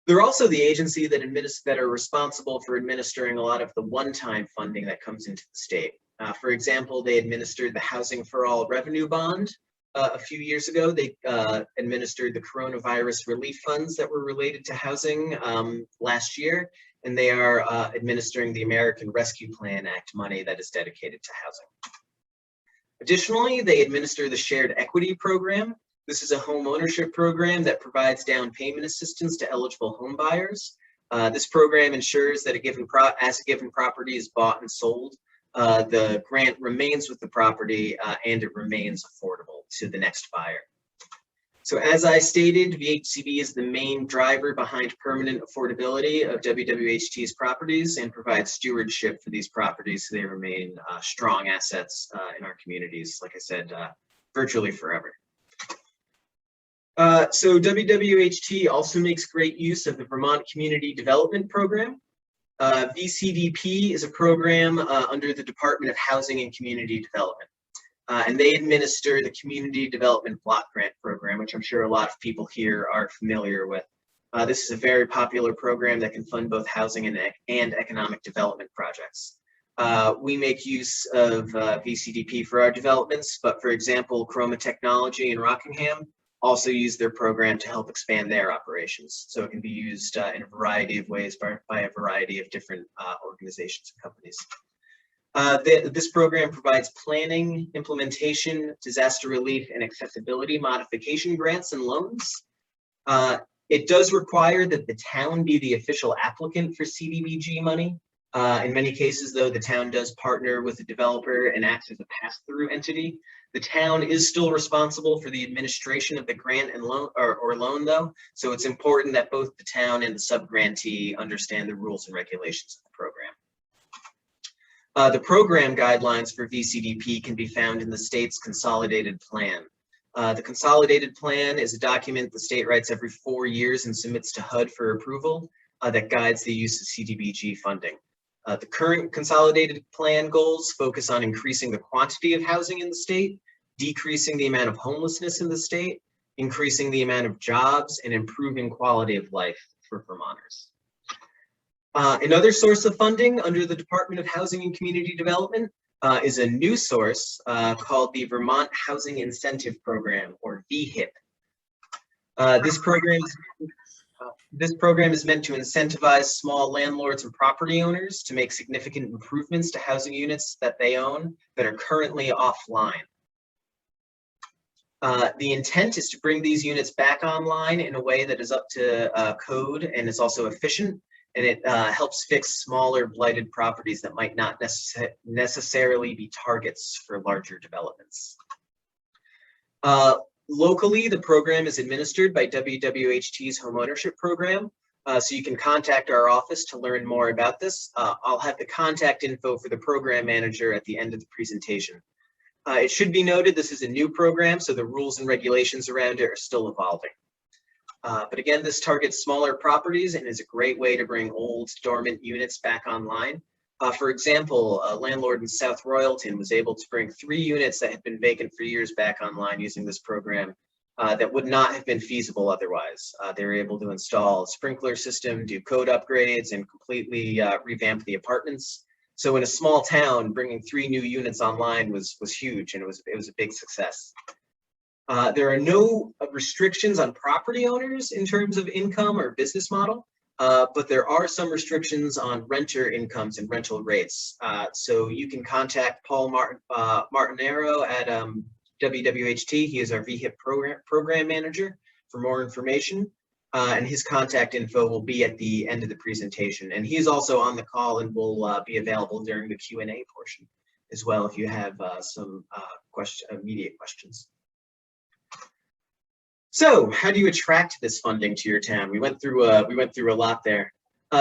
Speaker 2: They're also the agency that are responsible for administering a lot of the one-time funding that comes into the state. For example, they administered the Housing for All Revenue Bond a few years ago. They administered the coronavirus relief funds that were related to housing last year, and they are administering the American Rescue Plan Act money that is dedicated to housing. Additionally, they administer the Shared Equity Program. This is a home ownership program that provides down payment assistance to eligible home buyers. This program ensures that as a given property is bought and sold, the grant remains with the property and it remains affordable to the next buyer. So as I stated, VHCB is the main driver behind permanent affordability of WWHT's properties and provides stewardship for these properties so they remain strong assets in our communities, like I said, virtually forever. So WWHT also makes great use of the Vermont Community Development Program. VCDP is a program under the Department of Housing and Community Development. And they administer the Community Development Block Grant Program, which I'm sure a lot of people here are familiar with. This is a very popular program that can fund both housing and economic development projects. We make use of VCDP for our developments, but for example, Chroma Technology in Rockingham also use their program to help expand their operations. So it can be used in a variety of ways by a variety of different organizations and companies. This program provides planning, implementation, disaster relief, and accessibility modification grants and loans. It does require that the town be the official applicant for CDBG money. In many cases, though, the town does partner with the developer and acts as a pass-through entity. The town is still responsible for the administration of the grant and loan or loan, though. So it's important that both the town and the sub-grantee understand the rules and regulations of the program. The program guidelines for VCDP can be found in the state's consolidated plan. The consolidated plan is a document the state writes every 4 years and submits to HUD for approval that guides the use of CDBG funding. The current consolidated plan goals focus on increasing the quantity of housing in the state, decreasing the amount of homelessness in the state, increasing the amount of jobs, and improving quality of life for Vermonters. Another source of funding under the Department of Housing and Community Development is a new source called the Vermont Housing Incentive Program, or VHIP. This program is meant to incentivize small landlords and property owners to make significant improvements to housing units that they own that are currently offline. The intent is to bring these units back online in a way that is up to code and is also efficient, and it helps fix smaller blighted properties that might not necessarily be targets for larger developments. Locally, the program is administered by WWHT's Home Ownership Program, so you can contact our office to learn more about this. I'll have the contact info for the program manager at the end of the presentation. It should be noted this is a new program, so the rules and regulations around it are still evolving. But again, this targets smaller properties and is a great way to bring old dormant units back online. For example, a landlord in South Royalton was able to bring 3 units that had been vacant for years back online using this program that would not have been feasible otherwise. They were able to install a sprinkler system, do code upgrades, and completely revamp the apartments. So in a small town, bringing 3 new units online was huge, and it was a big success. There are no restrictions on property owners in terms of income or business model, but there are some restrictions on renter incomes and rental rates. So you can contact Paul Martinero at WWHT. He is our VHIP program manager for more information. And his contact info will be at the end of the presentation. And he's also on the call and will be available during the Q&A portion as well if you have some immediate questions. So how do you attract this funding to your town? We went through a lot there.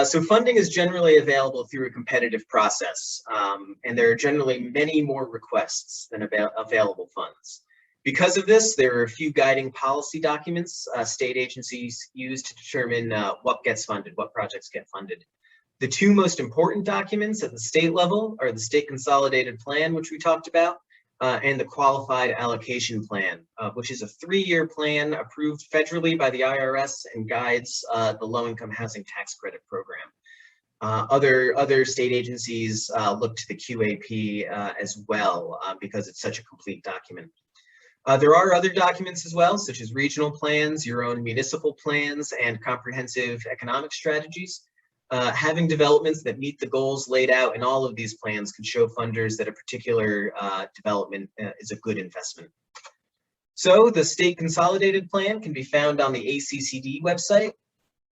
Speaker 2: So funding is generally available through a competitive process, and there are generally many more requests than available funds. Because of this, there are a few guiding policy documents state agencies use to determine what gets funded, what projects get funded. The 2 most important documents at the state level are the State Consolidated Plan, which we talked about, and the Qualified Allocation Plan, which is a 3-year plan approved federally by the IRS and guides the Low-Income Housing Tax Credit Program. Other state agencies look to the QAP as well because it's such a complete document. There are other documents as well, such as regional plans, your own municipal plans, and comprehensive economic strategies. Having developments that meet the goals laid out in all of these plans can show funders that a particular development is a good investment. So the State Consolidated Plan can be found on the ACCD website,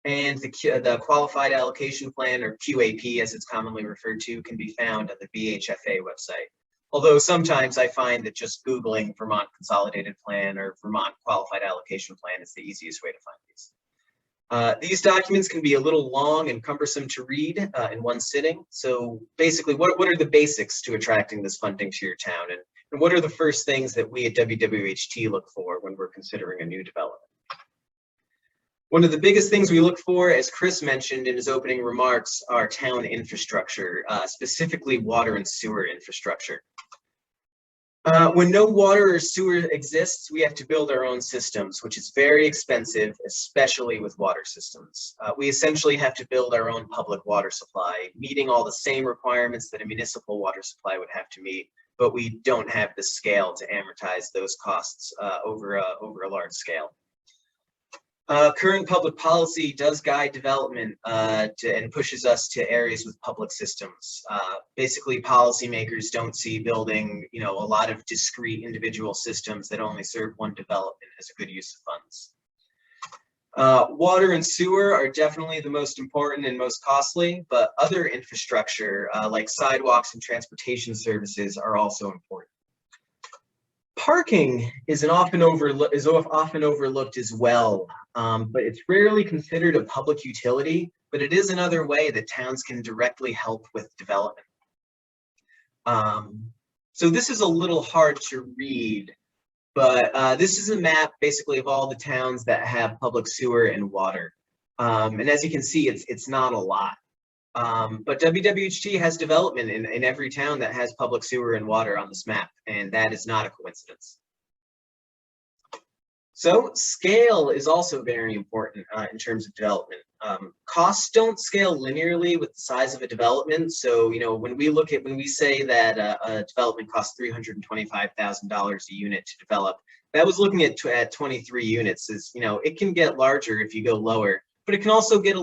Speaker 2: and the Qualified Allocation Plan, or QAP as it's commonly referred to, can be found on the VHFA website. Although sometimes I find that just Googling Vermont Consolidated Plan or Vermont Qualified Allocation Plan is the easiest way to find these. These documents can be a little long and cumbersome to read in one sitting. So basically, what are the basics to attracting this funding to your town? And what are the first things that we at WWHT look for when we're considering a new development? One of the biggest things we look for, as Chris mentioned in his opening remarks, are town infrastructure, specifically water and sewer infrastructure. When no water or sewer exists, we have to build our own systems, which is very expensive, especially with water systems. We essentially have to build our own public water supply, meeting all the same requirements that a municipal water supply would have to meet, but we don't have the scale to amortize those costs over a large scale. Current public policy does guide development and pushes us to areas with public systems. Basically, policymakers don't see building, a lot of discrete individual systems that only serve one development as a good use of funds. Water and sewer are definitely the most important and most costly, but other infrastructure like sidewalks and transportation services are also important. Parking is often overlooked as well, but it's rarely considered a public utility, but it is another way that towns can directly help with development. So this is a little hard to read, but this is a map basically of all the towns that have public sewer and water. And as you can see, it's not a lot. But WWHT has development in every town that has public sewer and water on this map, and that is not a coincidence. So scale is also very important in terms of development. Costs don't scale linearly with the size of a development. So, when we say that a development costs $325,000 a unit to develop, that was looking at 23 units. It can get larger if you go lower, but it can also get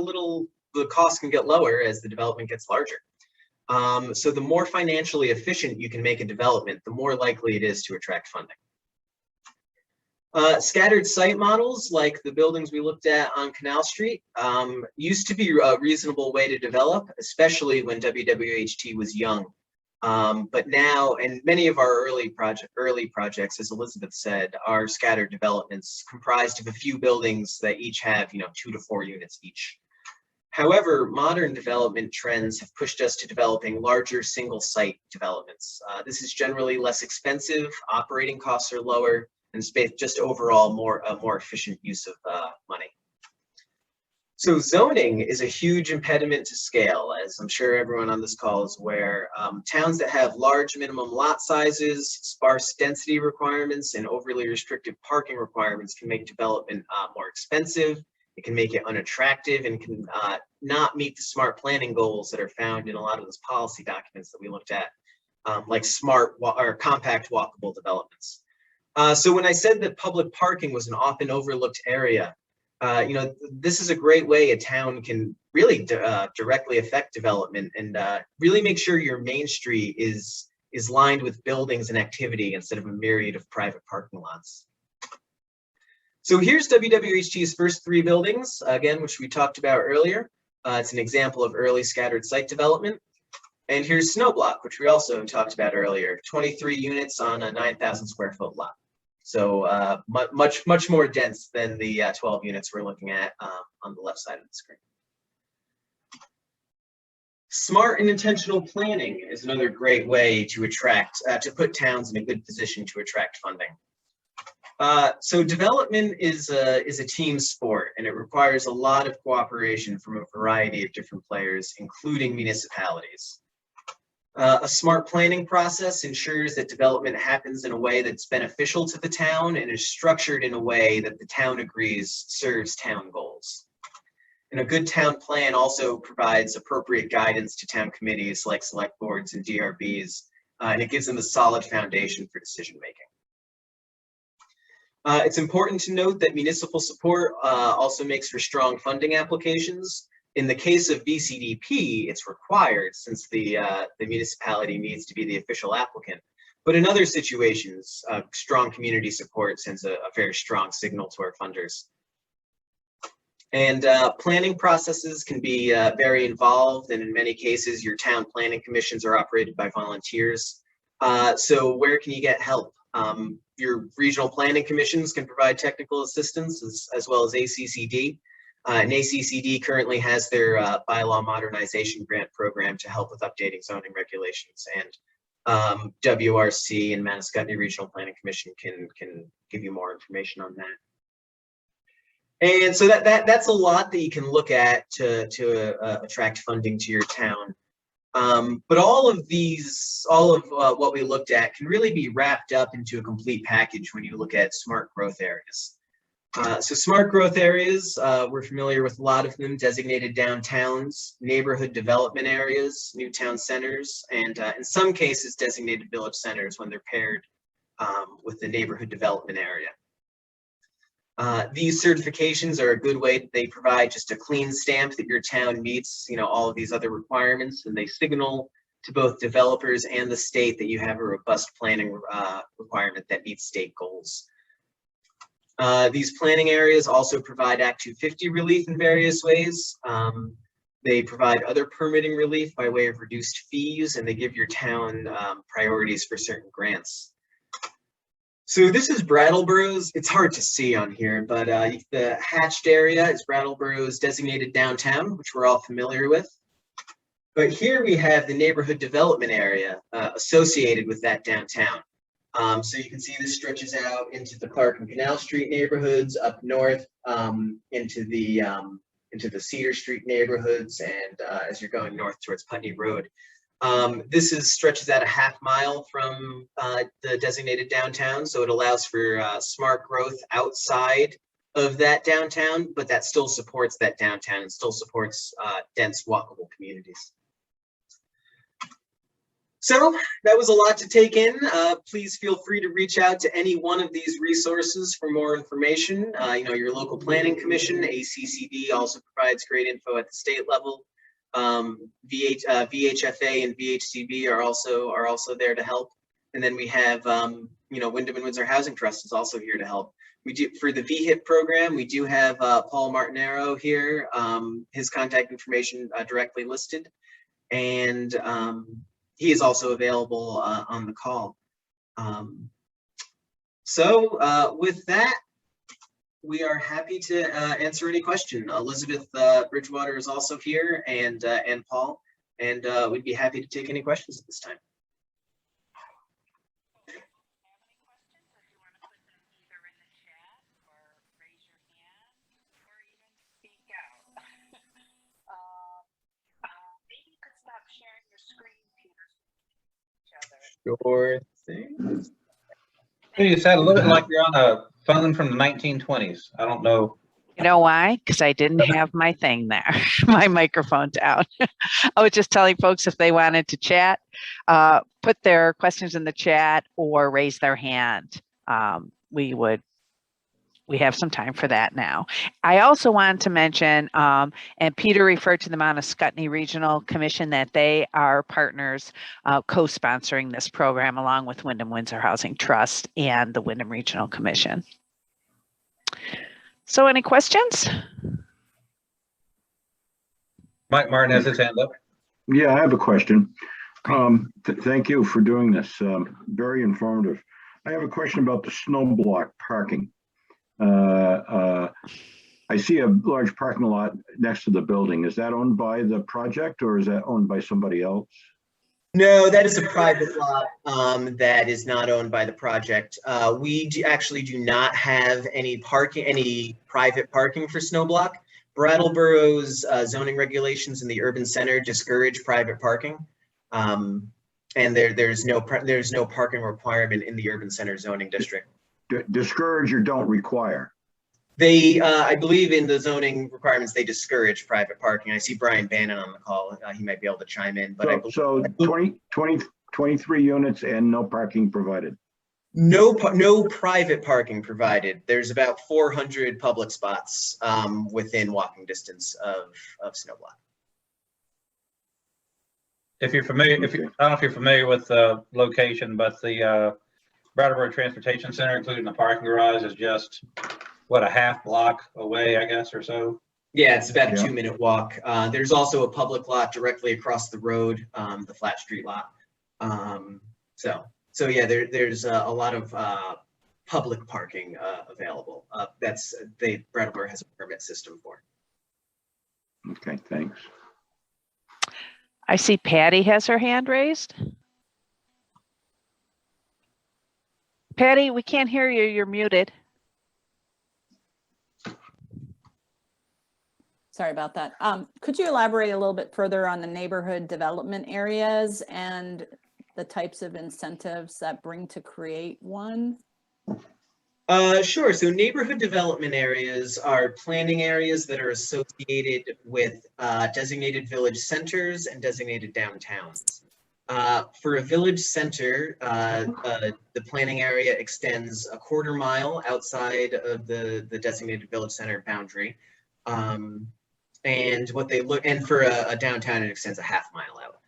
Speaker 2: the cost can get lower as the development gets larger. So the more financially efficient you can make a development, the more likely it is to attract funding. Scattered site models, like the buildings we looked at on Canal Street, used to be a reasonable way to develop, especially when WWHT was young. But now, and many of our early projects, as Elizabeth said, are scattered developments comprised of a few buildings that each have, 2 to 4 units each. However, modern development trends have pushed us to developing larger single-site developments. This is generally less expensive, operating costs are lower, and just overall a more efficient use of money. So zoning is a huge impediment to scale, as I'm sure everyone on this call is aware. Towns that have large minimum lot sizes, sparse density requirements, and overly restrictive parking requirements can make development more expensive. It can make it unattractive and can not meet the smart planning goals that are found in a lot of those policy documents that we looked at, like smart or compact walkable developments. So when I said that public parking was an often overlooked area, you know, this is a great way a town can really directly affect development and really make sure your main street is lined with buildings and activity instead of a myriad of private parking lots. So here's WWHT's first 3 buildings, again, which we talked about earlier. It's an example of early scattered site development. And here's Snowblock, which we also talked about earlier, 23 units on a 9,000 square foot lot. So much more dense than the 12 units we're looking at on the left side of the screen. Smart and intentional planning is another great way to to put towns in a good position to attract funding. So development is a team sport, and it requires a lot of cooperation from a variety of different players, including municipalities. A smart planning process ensures that development happens in a way that's beneficial to the town and is structured in a way that the town agrees serves town goals. And a good town plan also provides appropriate guidance to town committees like select boards and DRBs, and it gives them a solid foundation for decision making. It's important to note that municipal support also makes for strong funding applications. In the case of VCDP, it's required since the municipality needs to be the official applicant. But in other situations, strong community support sends a very strong signal to our funders. And planning processes can be very involved, and in many cases, your town planning commissions are operated by volunteers. So where can you get help? Your regional planning commissions can provide technical assistance as well as ACCD. And ACCD currently has their bylaw modernization grant program to help with updating zoning regulations, and WRC and Manascutney Regional Planning Commission can give you more information on that. And so that's a lot that you can look at to attract funding to your town. But all of what we looked at can really be wrapped up into a complete package when you look at smart growth areas. So smart growth areas, we're familiar with a lot of them: designated downtowns, neighborhood development areas, new town centers, and in some cases designated village centers when they're paired with the neighborhood development area. These certifications are a good way. They provide just a clean stamp that your town meets, you know, all of these other requirements, and they signal to both developers and the state that you have a robust planning requirement that meets state goals. These planning areas also provide Act 250 relief in various ways. They provide other permitting relief by way of reduced fees, and they give your town priorities for certain grants. So this is Brattleboro's. It's hard to see on here, but the hatched area is Brattleboro's designated downtown, which we're all familiar with. But here we have the neighborhood development area associated with that downtown. So you can see this stretches out into the Clark and Canal Street neighborhoods, up north into the Cedar Street neighborhoods, and as you're going north towards Putney Road. This stretches out a half mile from the designated downtown, so it allows for smart growth outside of that downtown, but that still supports that downtown and still supports dense walkable communities. So that was a lot to take in. Please feel free to reach out to any one of these resources for more information. You know, your local planning commission, ACCD, also provides great info at the state level. VHFA and VHCB are also there to help. And then we have, you know, Wyndham and Windsor Housing Trust is also here to help. We do, for the VHIP program, we do have Paul Martinero here, his contact information directly listed. And he is also available on the call. So with that, we are happy to answer any question. Elizabeth Bridgewater is also here, and Paul, and we'd be happy to take any questions at this time. Sure thing.
Speaker 1: You sound a little bit like you're on a phone from the 1920s. I don't know
Speaker 4: You know why? Because I didn't have my thing there, my microphone down. I was just telling folks if they wanted to chat, put their questions in the chat or raise their hand. We have some time for that now. I also wanted to mention, and Peter referred to the Mount Scottney Regional Commission, that they are partners co-sponsoring this program along with Wyndham Windsor Housing Trust and the Wyndham Regional Commission. So any questions?
Speaker 1: Mike Martin has his hand up.
Speaker 5: Yeah, I have a question. Thank you for doing this. Very informative. I have a question about the snow block parking. I see a large parking lot next to the building. Is that owned by the project or is that owned by somebody else?
Speaker 2: No, that is a private lot that is not owned by the project. We actually do not have any private parking for snowblock. Brattleboro's zoning regulations in the urban center discourage private parking, and there's no parking requirement in the urban center zoning district.
Speaker 5: Discourage or don't require?
Speaker 2: They, I believe in the zoning requirements, they discourage private parking. I see Brian Bannon on the call. He might be able to chime in, but
Speaker 5: so 23 units and no parking provided.
Speaker 2: No private parking provided. There's about 400 public spots within walking distance of Snowblock.
Speaker 1: If you're familiar, I don't know if you're familiar with the location, but the Brattleboro Transportation Center, including the parking garage, is just what, a half block away, I guess, or so.
Speaker 2: Yeah, it's about a 2-minute walk. There's also a public lot directly across the road, the Flat Street lot. So yeah, there's a lot of public parking available. Brattleboro has a permit system for.
Speaker 5: Okay, thanks.
Speaker 4: I see Patty has her hand raised. Patty, we can't hear you. You're muted.
Speaker 6: Sorry about that. Could you elaborate a little bit further on the neighborhood development areas and the types of incentives that bring to create one?
Speaker 2: Sure. So neighborhood development areas are planning areas that are associated with designated village centers and designated downtowns. For a village center, the planning area extends a 1/4 mile outside of the designated village center boundary. And for a downtown, it extends a 1/2 mile out.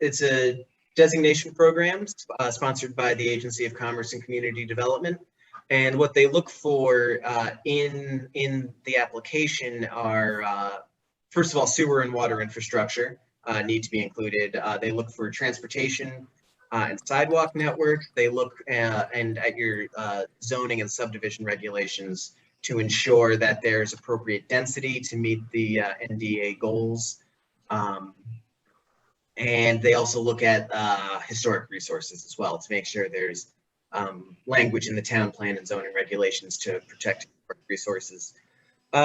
Speaker 2: It's a designation program sponsored by the Agency of Commerce and Community Development. And what they look for in the application are, first of all, sewer and water infrastructure need to be included. They look for transportation and sidewalk network. They look at your zoning and subdivision regulations to ensure that there's appropriate density to meet the NDA goals. And they also look at historic resources as well to make sure there's language in the town plan and zoning regulations to protect resources.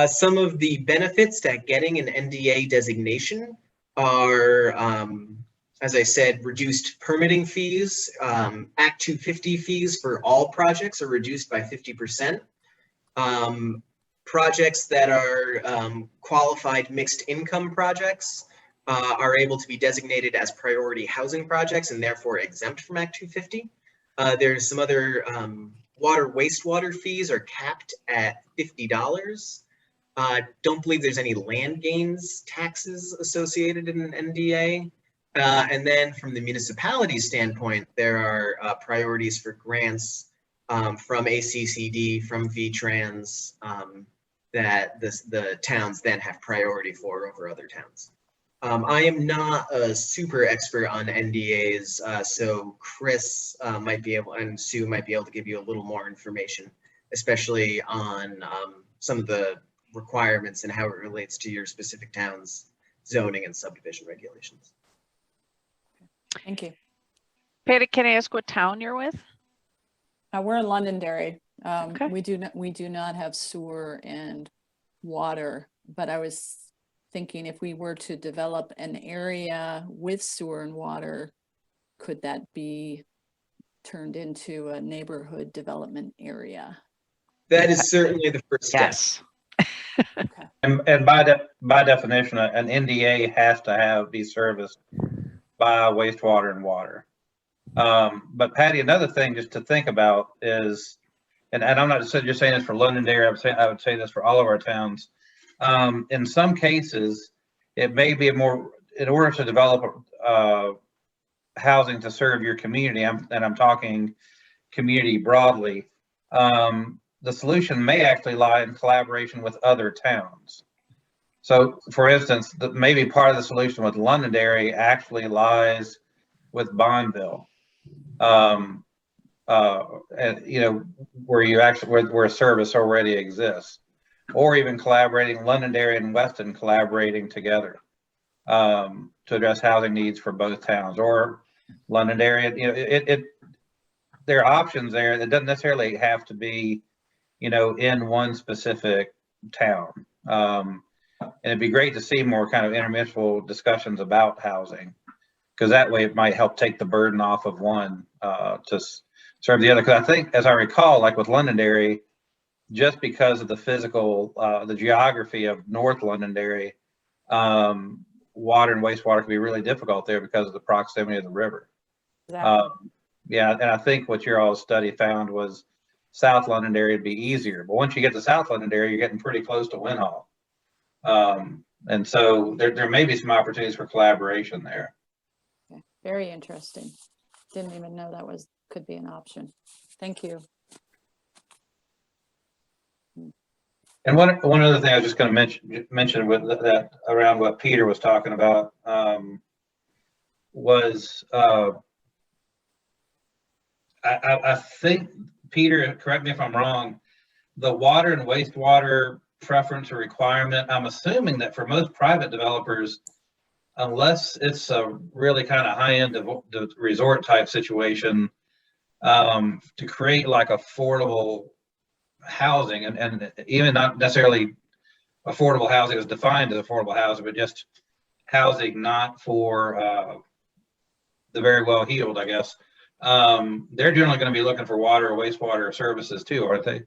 Speaker 2: Some of the benefits to getting an NDA designation are, as I said, reduced permitting fees. Act 250 fees for all projects are reduced by 50%. Projects that are qualified mixed income projects are able to be designated as priority housing projects and therefore exempt from Act 250. There's some other wastewater fees are capped at $50. Don't believe there's any land gains taxes associated in an NDA. And then from the municipality standpoint, there are priorities for grants from ACCD, from VTrans, that the towns then have priority for over other towns. I am not a super expert on NDAs, so Chris might be able, and Sue might be able to give you a little more information, especially on some of the requirements and how it relates to your specific town's zoning and subdivision regulations.
Speaker 6: Thank you.
Speaker 4: Patty, can I ask what town you're with?
Speaker 6: We're in Londonderry.
Speaker 4: Okay.
Speaker 6: We do not have sewer and water, but I was thinking if we were to develop an area with sewer and water, could that be turned into a neighborhood development area?
Speaker 2: That is certainly the first step.
Speaker 4: Yes.
Speaker 1: And by definition, an NDA has to be serviced by wastewater and water. But Patty, another thing just to think about is, and I'm not just saying this for Londonderry, I would say this for all of our towns. In some cases, it may be in order to develop housing to serve your community, and I'm talking community broadly, the solution may actually lie in collaboration with other towns. So, for instance, maybe part of the solution with Londonderry actually lies with Bonneville, and where a service already exists, or even collaborating Londonderry and Weston collaborating together to address housing needs for both towns, or Londonderry. There are options there that doesn't necessarily have to be, in one specific town. And it'd be great to see more kind of intermunicipal discussions about housing, because that way it might help take the burden off of one to serve the other. Because I think, as I recall, like with Londonderry, just because of the physical, the geography of North Londonderry, water and wastewater can be really difficult there because of the proximity of the river.
Speaker 6: Exactly.
Speaker 1: Yeah, and I think what your all's study found was South Londonderry would be easier. But once you get to South Londonderry, you're getting pretty close to Winhall. And so there may be some opportunities for collaboration there.
Speaker 6: Okay. Very interesting. Didn't even know that could be an option. Thank you.
Speaker 1: And one other thing I was just going to mention with that around what Peter was talking about was I think, Peter, correct me if I'm wrong, the water and wastewater preference or requirement, I'm assuming that for most private developers, unless it's a really kind of high-end resort type situation, to create like affordable housing, and even not necessarily affordable housing as defined as affordable housing, but just housing not for the very well-heeled, I guess. They're generally going to be looking for water or wastewater services too, aren't they?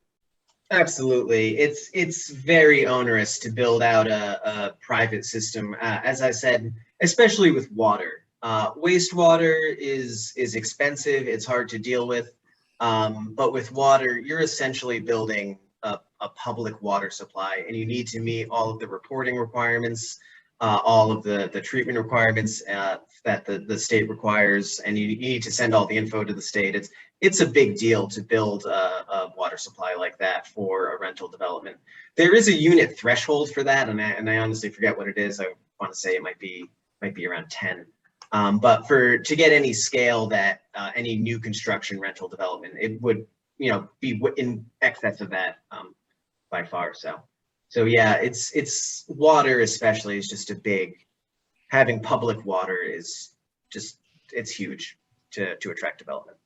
Speaker 2: Absolutely. It's very onerous to build out a private system. As I said, especially with water. Wastewater is expensive. It's hard to deal with. But with water, you're essentially building a public water supply, and you need to meet all of the reporting requirements, all of the treatment requirements that the state requires, and you need to send all the info to the state. It's a big deal to build a water supply like that for a rental development. There is a unit threshold for that, and I honestly forget what it is. I want to say it might be around 10. But to get any scale that any new construction rental development, it would be in excess of that by far. So yeah, it's water especially is just having public water is just, it's huge to attract development.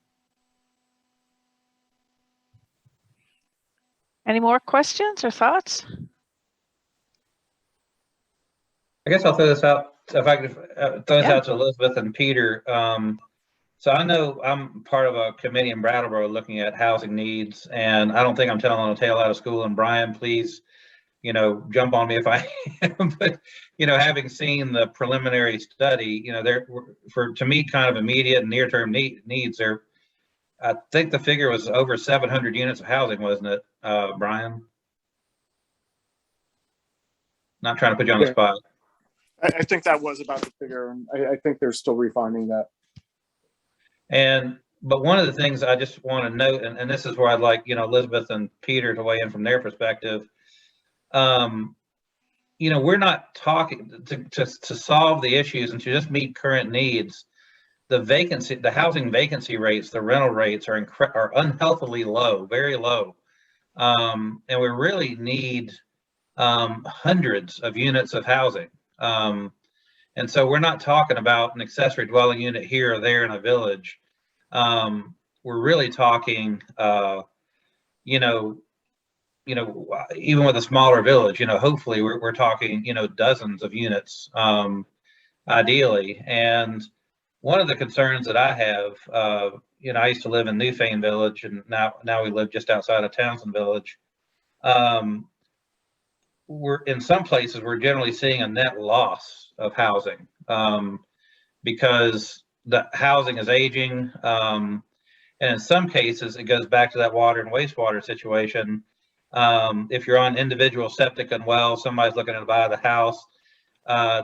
Speaker 4: Any more questions or thoughts?
Speaker 1: I guess I'll throw this out, if I could throw this out to Elizabeth and Peter. So I know I'm part of a committee in Brattleboro looking at housing needs, and I don't think I'm telling a tale out of school. And Brian, please, jump on me if I am. But, having seen the preliminary study, there to me, kind of immediate and near-term needs there. I think the figure was over 700 units of housing, wasn't it, Brian? Not trying to put you on the spot.
Speaker 7: I think that was about the figure, and I think they're still refining that.
Speaker 1: But one of the things I just want to note, and this is where I'd like, Elizabeth and Peter to weigh in from their perspective. We're not talking to solve the issues and to just meet current needs. The housing vacancy rates, the rental rates are unhealthily low, very low. And we really need hundreds of units of housing. And so we're not talking about an accessory dwelling unit here or there in a village. We're really talking, even with a smaller village, hopefully we're talking, dozens of units, ideally. And one of the concerns that I have, I used to live in Newfane Village, and now we live just outside of Townsend Village. we're in some places, we're generally seeing a net loss of housing because the housing is aging. And in some cases, it goes back to that water and wastewater situation. If you're on individual septic and well, somebody's looking to buy the house,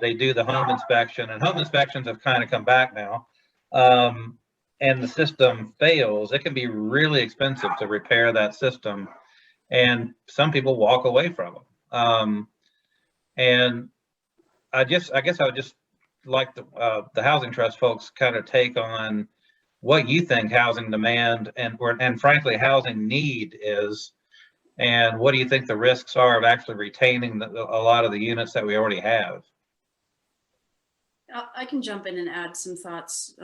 Speaker 1: they do the home inspection, and home inspections have kind of come back now. And the system fails, it can be really expensive to repair that system. And some people walk away from them. And I guess I would just like the Housing Trust folks kind of take on what you think housing demand and frankly housing need is, and what do you think the risks are of actually retaining a lot of the units that we already have?
Speaker 3: I can jump in and add some thoughts.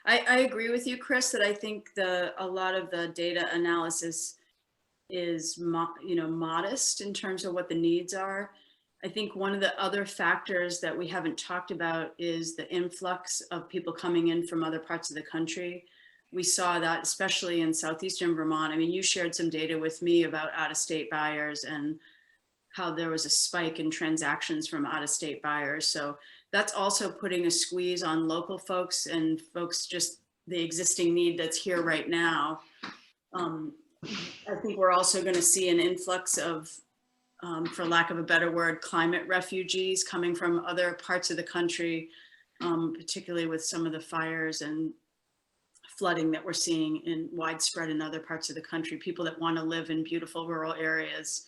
Speaker 3: I agree with you, Chris, that I think a lot of the data analysis is modest in terms of what the needs are. I think one of the other factors that we haven't talked about is the influx of people coming in from other parts of the country. We saw that especially in southeastern Vermont. I mean, you shared some data with me about out-of-state buyers and how there was a spike in transactions from out-of-state buyers. So that's also putting a squeeze on local folks and folks just the existing need that's here right now. I think we're also going to see an influx of, for lack of a better word, climate refugees coming from other parts of the country, particularly with some of the fires and flooding that we're seeing in widespread in other parts of the country. People that want to live in beautiful rural areas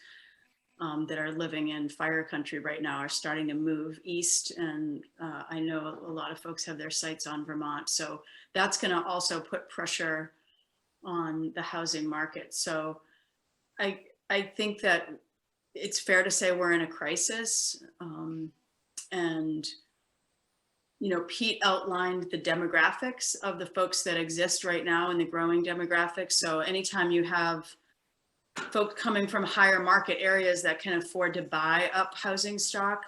Speaker 3: that are living in fire country right now are starting to move east. And I know a lot of folks have their sights on Vermont. So that's going to also put pressure on the housing market. So I think that it's fair to say we're in a crisis. And, Pete outlined the demographics of the folks that exist right now and the growing demographics. So anytime you have folks coming from higher market areas that can afford to buy up housing stock,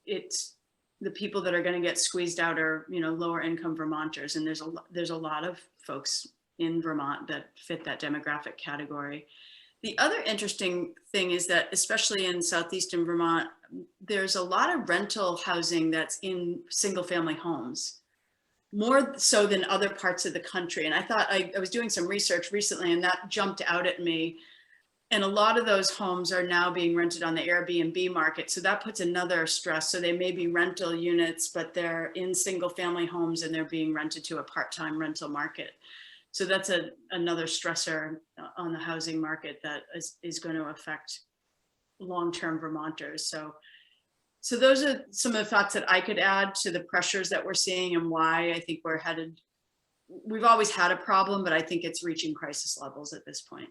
Speaker 3: it's the people that are going to get squeezed out are, lower income Vermonters. And there's a lot of folks in Vermont that fit that demographic category. The other interesting thing is that, especially in southeastern Vermont, there's a lot of rental housing that's in single family homes, more so than other parts of the country. And I thought I was doing some research recently and that jumped out at me. And a lot of those homes are now being rented on the Airbnb market. So that puts another stress. So they may be rental units, but they're in single family homes and they're being rented to a part-time rental market. So that's another stressor on the housing market that is going to affect long-term Vermonters. So those are some of the thoughts that I could add to the pressures that we're seeing and why I think we're headed. We've always had a problem, but I think it's reaching crisis levels at this point.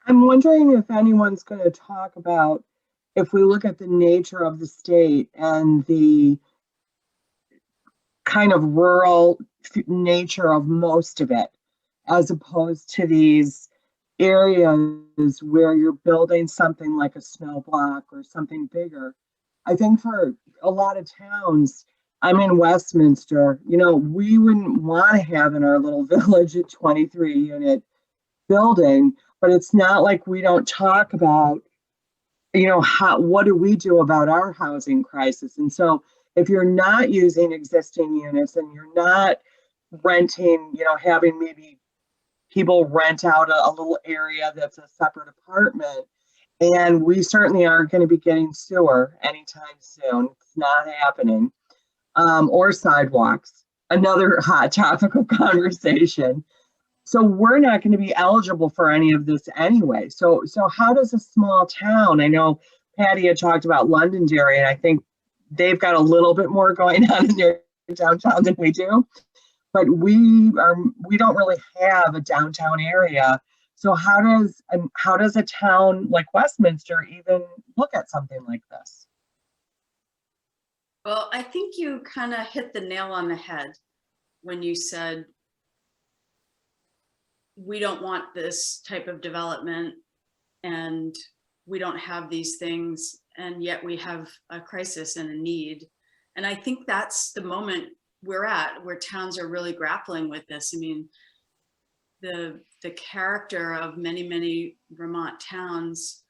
Speaker 8: I'm wondering if anyone's going to talk about, if we look at the nature of the state and the kind of rural nature of most of it, as opposed to these areas where you're building something like a snow block or something bigger. I think for a lot of towns, I'm in Westminster, we wouldn't want to have in our little village a 23 unit building, but it's not like we don't talk about, what do we do about our housing crisis? And so if you're not using existing units and you're not renting, having maybe people rent out a little area that's a separate apartment, and we certainly aren't going to be getting sewer anytime soon. It's not happening. Or sidewalks, another hot topic of conversation. So we're not going to be eligible for any of this anyway. So how does a small town, I know Patty had talked about Londonderry, and I think they've got a little bit more going on in their downtown than we do, but we don't really have a downtown area. So how does a town like Westminster even look at something like this?
Speaker 3: Well, I think you kind of hit the nail on the head when you said we don't want this type of development and we don't have these things, and yet we have a crisis and a need. And I think that's the moment we're at, where towns are really grappling with this. I mean, the character of many Vermont towns,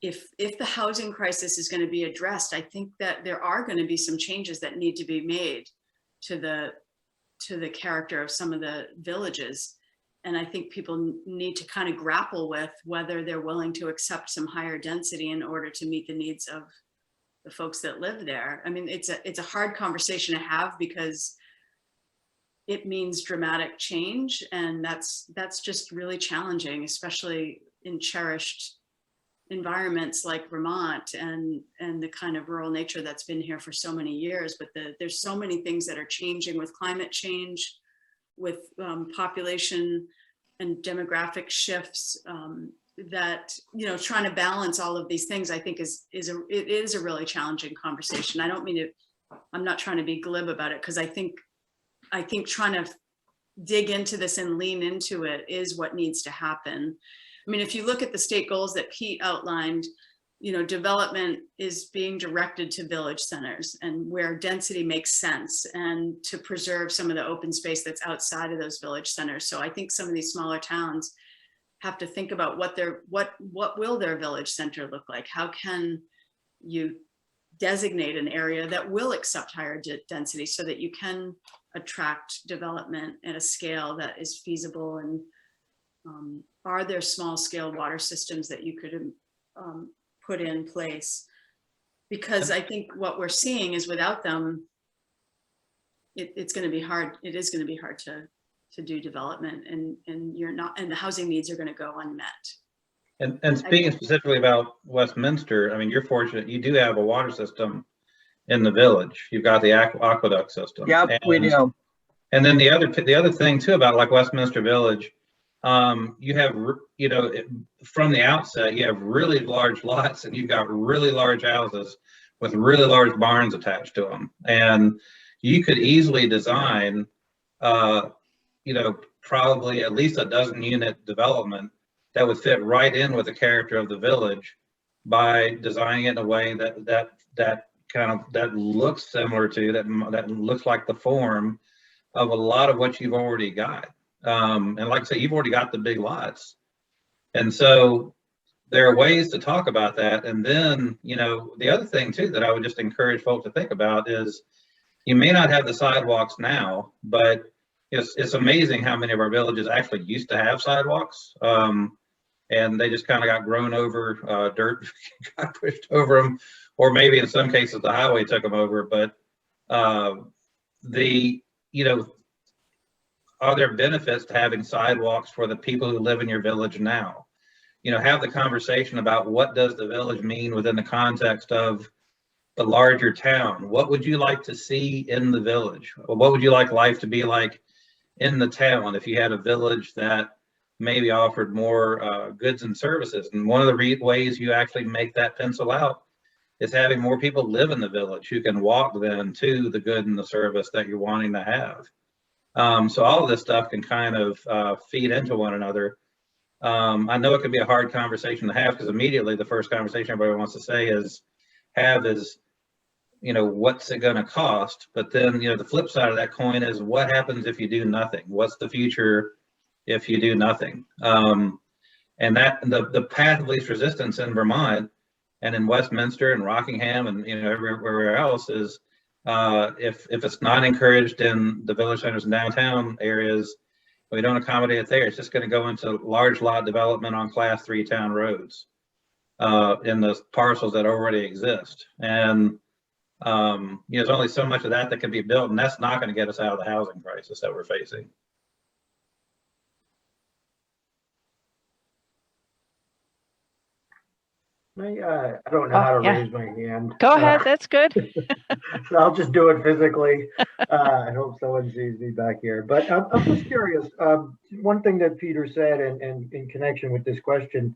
Speaker 3: if the housing crisis is going to be addressed, I think that there are going to be some changes that need to be made to the character of some of the villages. And I think people need to kind of grapple with whether they're willing to accept some higher density in order to meet the needs of the folks that live there. I mean, it's a hard conversation to have because it means dramatic change, and that's just really challenging, especially in cherished environments like Vermont and the kind of rural nature that's been here for so many years. But there's so many things that are changing with climate change, with population and demographic shifts, that, you know, trying to balance all of these things, I think it is a really challenging conversation. I don't mean to, I'm not trying to be glib about it, because I think trying to dig into this and lean into it is what needs to happen. I mean, if you look at the state goals that Pete outlined, you know, development is being directed to village centers and where density makes sense, and to preserve some of the open space that's outside of those village centers. So I think some of these smaller towns have to think about what will their village center look like? How can you designate an area that will accept higher density so that you can attract development at a scale that is feasible? And are there small scale water systems that you could put in place? Because I think what we're seeing is without them, it's going to be hard. It is going to be hard to do development, and the housing needs are going to go unmet.
Speaker 1: And speaking specifically about Westminster, I mean, you're fortunate, you do have a water system in the village. You've got the aqueduct system.
Speaker 8: Yep, we do.
Speaker 1: And then the other thing too about like Westminster Village, you have, you know, from the outset, you have really large lots, and you've got really large houses with really large barns attached to them. And you could easily design, you know, probably at least a dozen unit development that would fit right in with the character of the village by designing it in a way that looks similar to, that looks like the form of a lot of what you've already got. And like I say, you've already got the big lots. And so there are ways to talk about that. And then, you know, the other thing too that I would just encourage folks to think about is, you may not have the sidewalks now, but it's amazing how many of our villages actually used to have sidewalks. And they just kind of got grown over, dirt got pushed over them, or maybe in some cases the highway took them over. But you know, are there benefits to having sidewalks for the people who live in your village now? You know, have the conversation about what does the village mean within the context of the larger town. What would you like to see in the village? Or what would you like life to be like in the town if you had a village that maybe offered more goods and services? And one of the ways you actually make that pencil out is having more people live in the village who can walk then to the good and the service that you're wanting to have. So all of this stuff can kind of feed into one another. I know it can be a hard conversation to have, because immediately the first conversation everybody wants to say is, you know, what's it going to cost? But then, you know, the flip side of that coin is, what happens if you do nothing? What's the future if you do nothing? And that the path of least resistance in Vermont and in Westminster and Rockingham and, you know, everywhere else is, if it's not encouraged in the village centers and downtown areas, we don't accommodate it there. It's just going to go into large lot development on Class 3 town roads in the parcels that already exist. And you know, there's only so much of that can be built, and that's not going to get us out of the housing crisis that we're facing.
Speaker 9: I don't know how to raise my hand.
Speaker 4: Go ahead, that's good.
Speaker 9: So I'll just do it physically. I hope someone sees me back here. But I'm just curious. One thing that Peter said, and in connection with this question,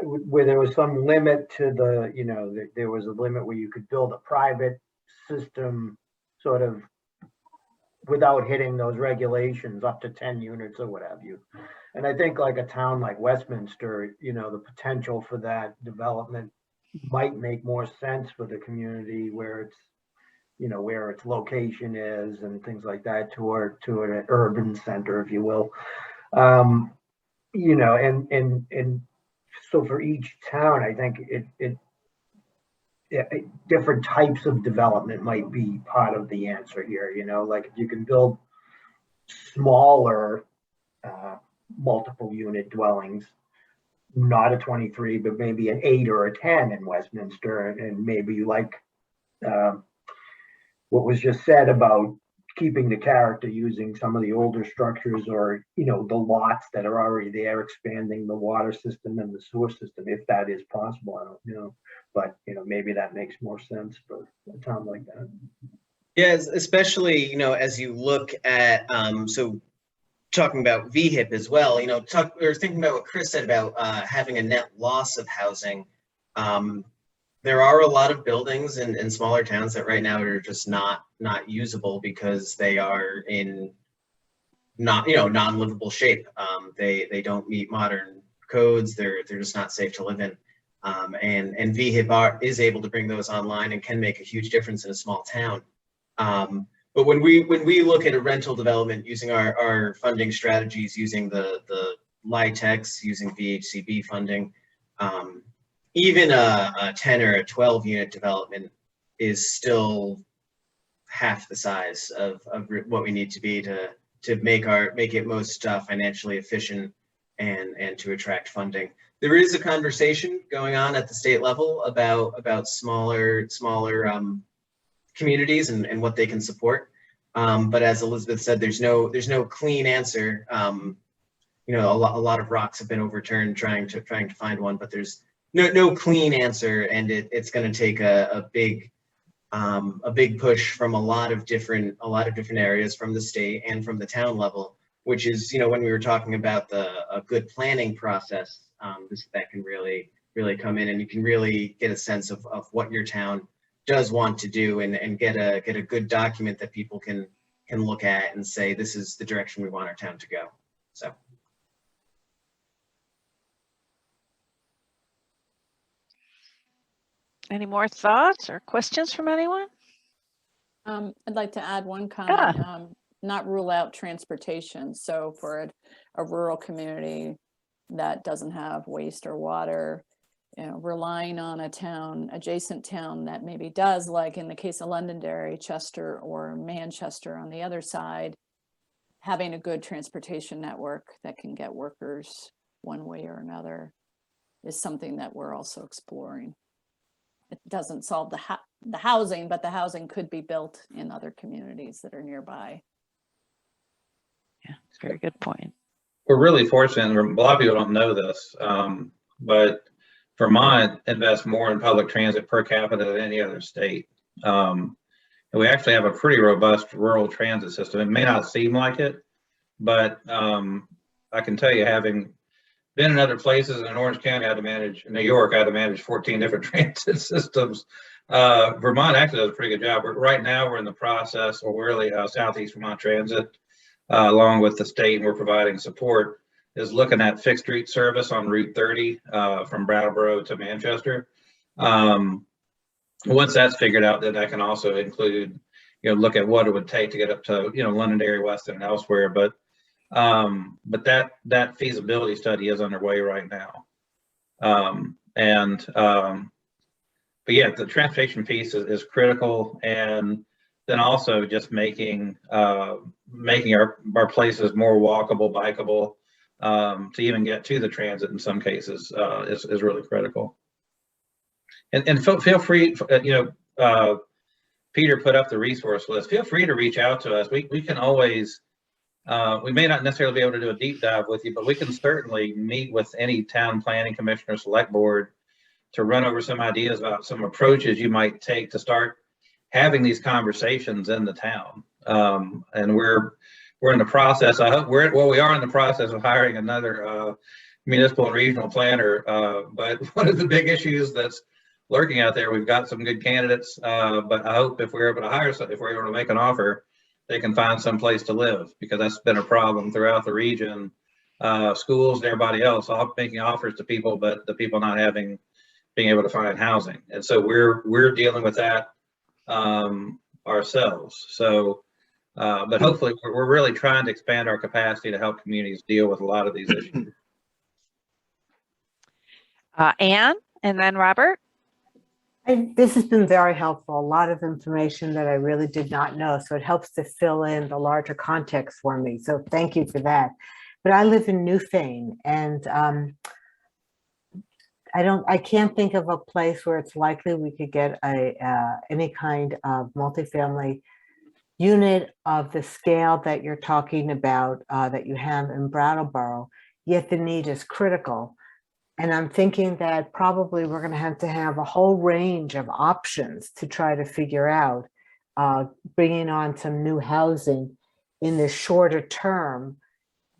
Speaker 9: where there was some limit to the, you know, there was a limit where you could build a private system sort of without hitting those regulations up to 10 units or what have you. And I think like a town like Westminster, you know, the potential for that development might make more sense for the community, where it's, you know, where its location is and things like that to an urban center, if you will. You know, and so for each town, I think different types of development might be part of the answer here. You know, like if you can build smaller multiple unit dwellings, not a 23, but maybe an 8 or a 10 in Westminster, and maybe like what was just said about keeping the character using some of the older structures, or, you know, the lots that are already there, expanding the water system and the sewer system, if that is possible. I don't know, but, you know, maybe that makes more sense for a town like that.
Speaker 2: Yeah, especially, you know, as you look at, so talking about VHIP as well, you know, or thinking about what Chris said about having a net loss of housing. There are a lot of buildings in smaller towns that right now are just not usable because they are in non-livable shape. They don't meet modern codes. They're just not safe to live in. And VHIP is able to bring those online and can make a huge difference in a small town. But when we look at a rental development using our funding strategies, using the LIHTCs, using VHCB funding, even a 10 or a 12 unit development is still half the size of what we need to be to make it most financially efficient and to attract funding. There is a conversation going on at the state level about smaller communities and what they can support. But as Elizabeth said, there's no clean answer. You know, a lot of rocks have been overturned trying to find one, but there's no clean answer, and it's going to take a big push from a lot of different areas, from the state and from the town level, which is, you know, when we were talking about a good planning process, that can really come in, and you can really get a sense of what your town does want to do, and get a good document that people can look at and say, this is the direction we want our town to go. So.
Speaker 4: Any more thoughts or questions from anyone?
Speaker 6: I'd like to add one comment. Not rule out transportation. So for a rural community that doesn't have waste or water, you know, relying on adjacent town that maybe does, like in the case of Londonderry, Chester or Manchester on the other side, having a good transportation network that can get workers one way or another is something that we're also exploring. It doesn't solve the housing, but the housing could be built in other communities that are nearby.
Speaker 4: Yeah, very good point.
Speaker 1: We're really fortunate, a lot of people don't know this, but Vermont invests more in public transit per capita than any other state. And we actually have a pretty robust rural transit system. It may not seem like it, but I can tell you, having been in other places in Orange County, I had to manage, in New York, I had to manage 14 different transit systems. Vermont actually does a pretty good job. Right now, we're in the process, or we're really Southeast Vermont Transit, along with the state, and we're providing support, is looking at fixed route service on Route 30 from Brattleboro to Manchester. Once that's figured out, then that can also include, you know, look at what it would take to get up to, you know, Londonderry, Weston, and elsewhere. But that feasibility study is underway right now. But yeah, the transportation piece is critical, and then also just making our places more walkable, bikeable, to even get to the transit in some cases is really critical. And feel free, you know, Peter put up the resource list. Feel free to reach out to us. We can always, we may not necessarily be able to do a deep dive with you, but we can certainly meet with any town planning commissioner, select board, to run over some ideas about some approaches you might take to start having these conversations in the town. And we're in the process. I hope we are in the process of hiring another municipal and regional planner. But one of the big issues that's lurking out there, we've got some good candidates, but I hope if we're able to hire, if we're able to make an offer, they can find some place to live, because that's been a problem throughout the region. Schools and everybody else all making offers to people, but the people not being able to find housing. And so we're dealing with that. ourselves. So, but hopefully we're really trying to expand our capacity to help communities deal with a lot of these issues.
Speaker 4: Anne, and then Robert.
Speaker 10: This has been very helpful. A lot of information that I really did not know. So it helps to fill in the larger context for me. So thank you for that. But I live in Newfane, and I can't think of a place where it's likely we could get any kind of multifamily unit of the scale that you're talking about that you have in Brattleboro, yet the need is critical. And I'm thinking that probably we're going to have a whole range of options to try to figure out bringing on some new housing in the shorter term,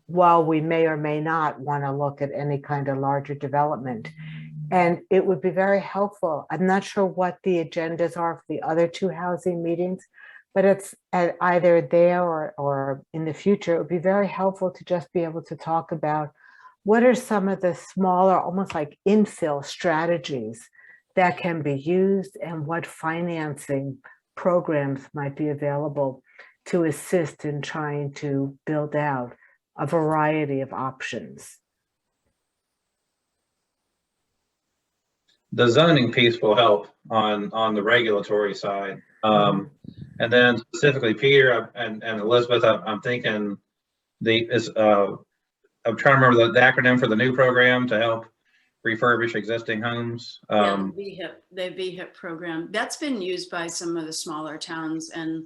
Speaker 10: while we may or may not want to look at any kind of larger development. And it would be very helpful. I'm not sure what the agendas are for the other two housing meetings, but it's either there or in the future. It would be very helpful to just be able to talk about what are some of the smaller, almost like infill strategies that can be used, and what financing programs might be available to assist in trying to build out a variety of options.
Speaker 1: The zoning piece will help on the regulatory side. And then specifically Peter and Elizabeth, I'm thinking I'm trying to remember the acronym for the new program to help refurbish existing homes.
Speaker 3: Yeah, the VHIP program. That's been used by some of the smaller towns. And,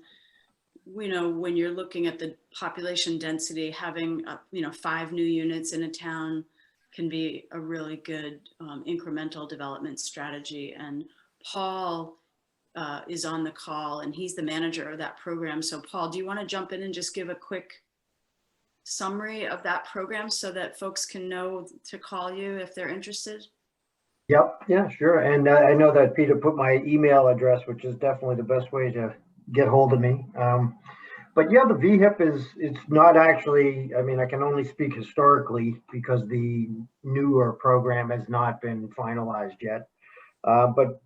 Speaker 3: you know, when you're looking at the population density, having, 5 new units in a town can be a really good incremental development strategy. And Paul is on the call, and he's the manager of that program. So Paul, do you want to jump in and just give a quick summary of that program so that folks can know to call you if they're interested?
Speaker 9: Yep, yeah, sure. And I know that Peter put my email address, which is definitely the best way to get hold of me. But yeah, the VHIP it's not actually, I mean, I can only speak historically because the newer program has not been finalized yet. But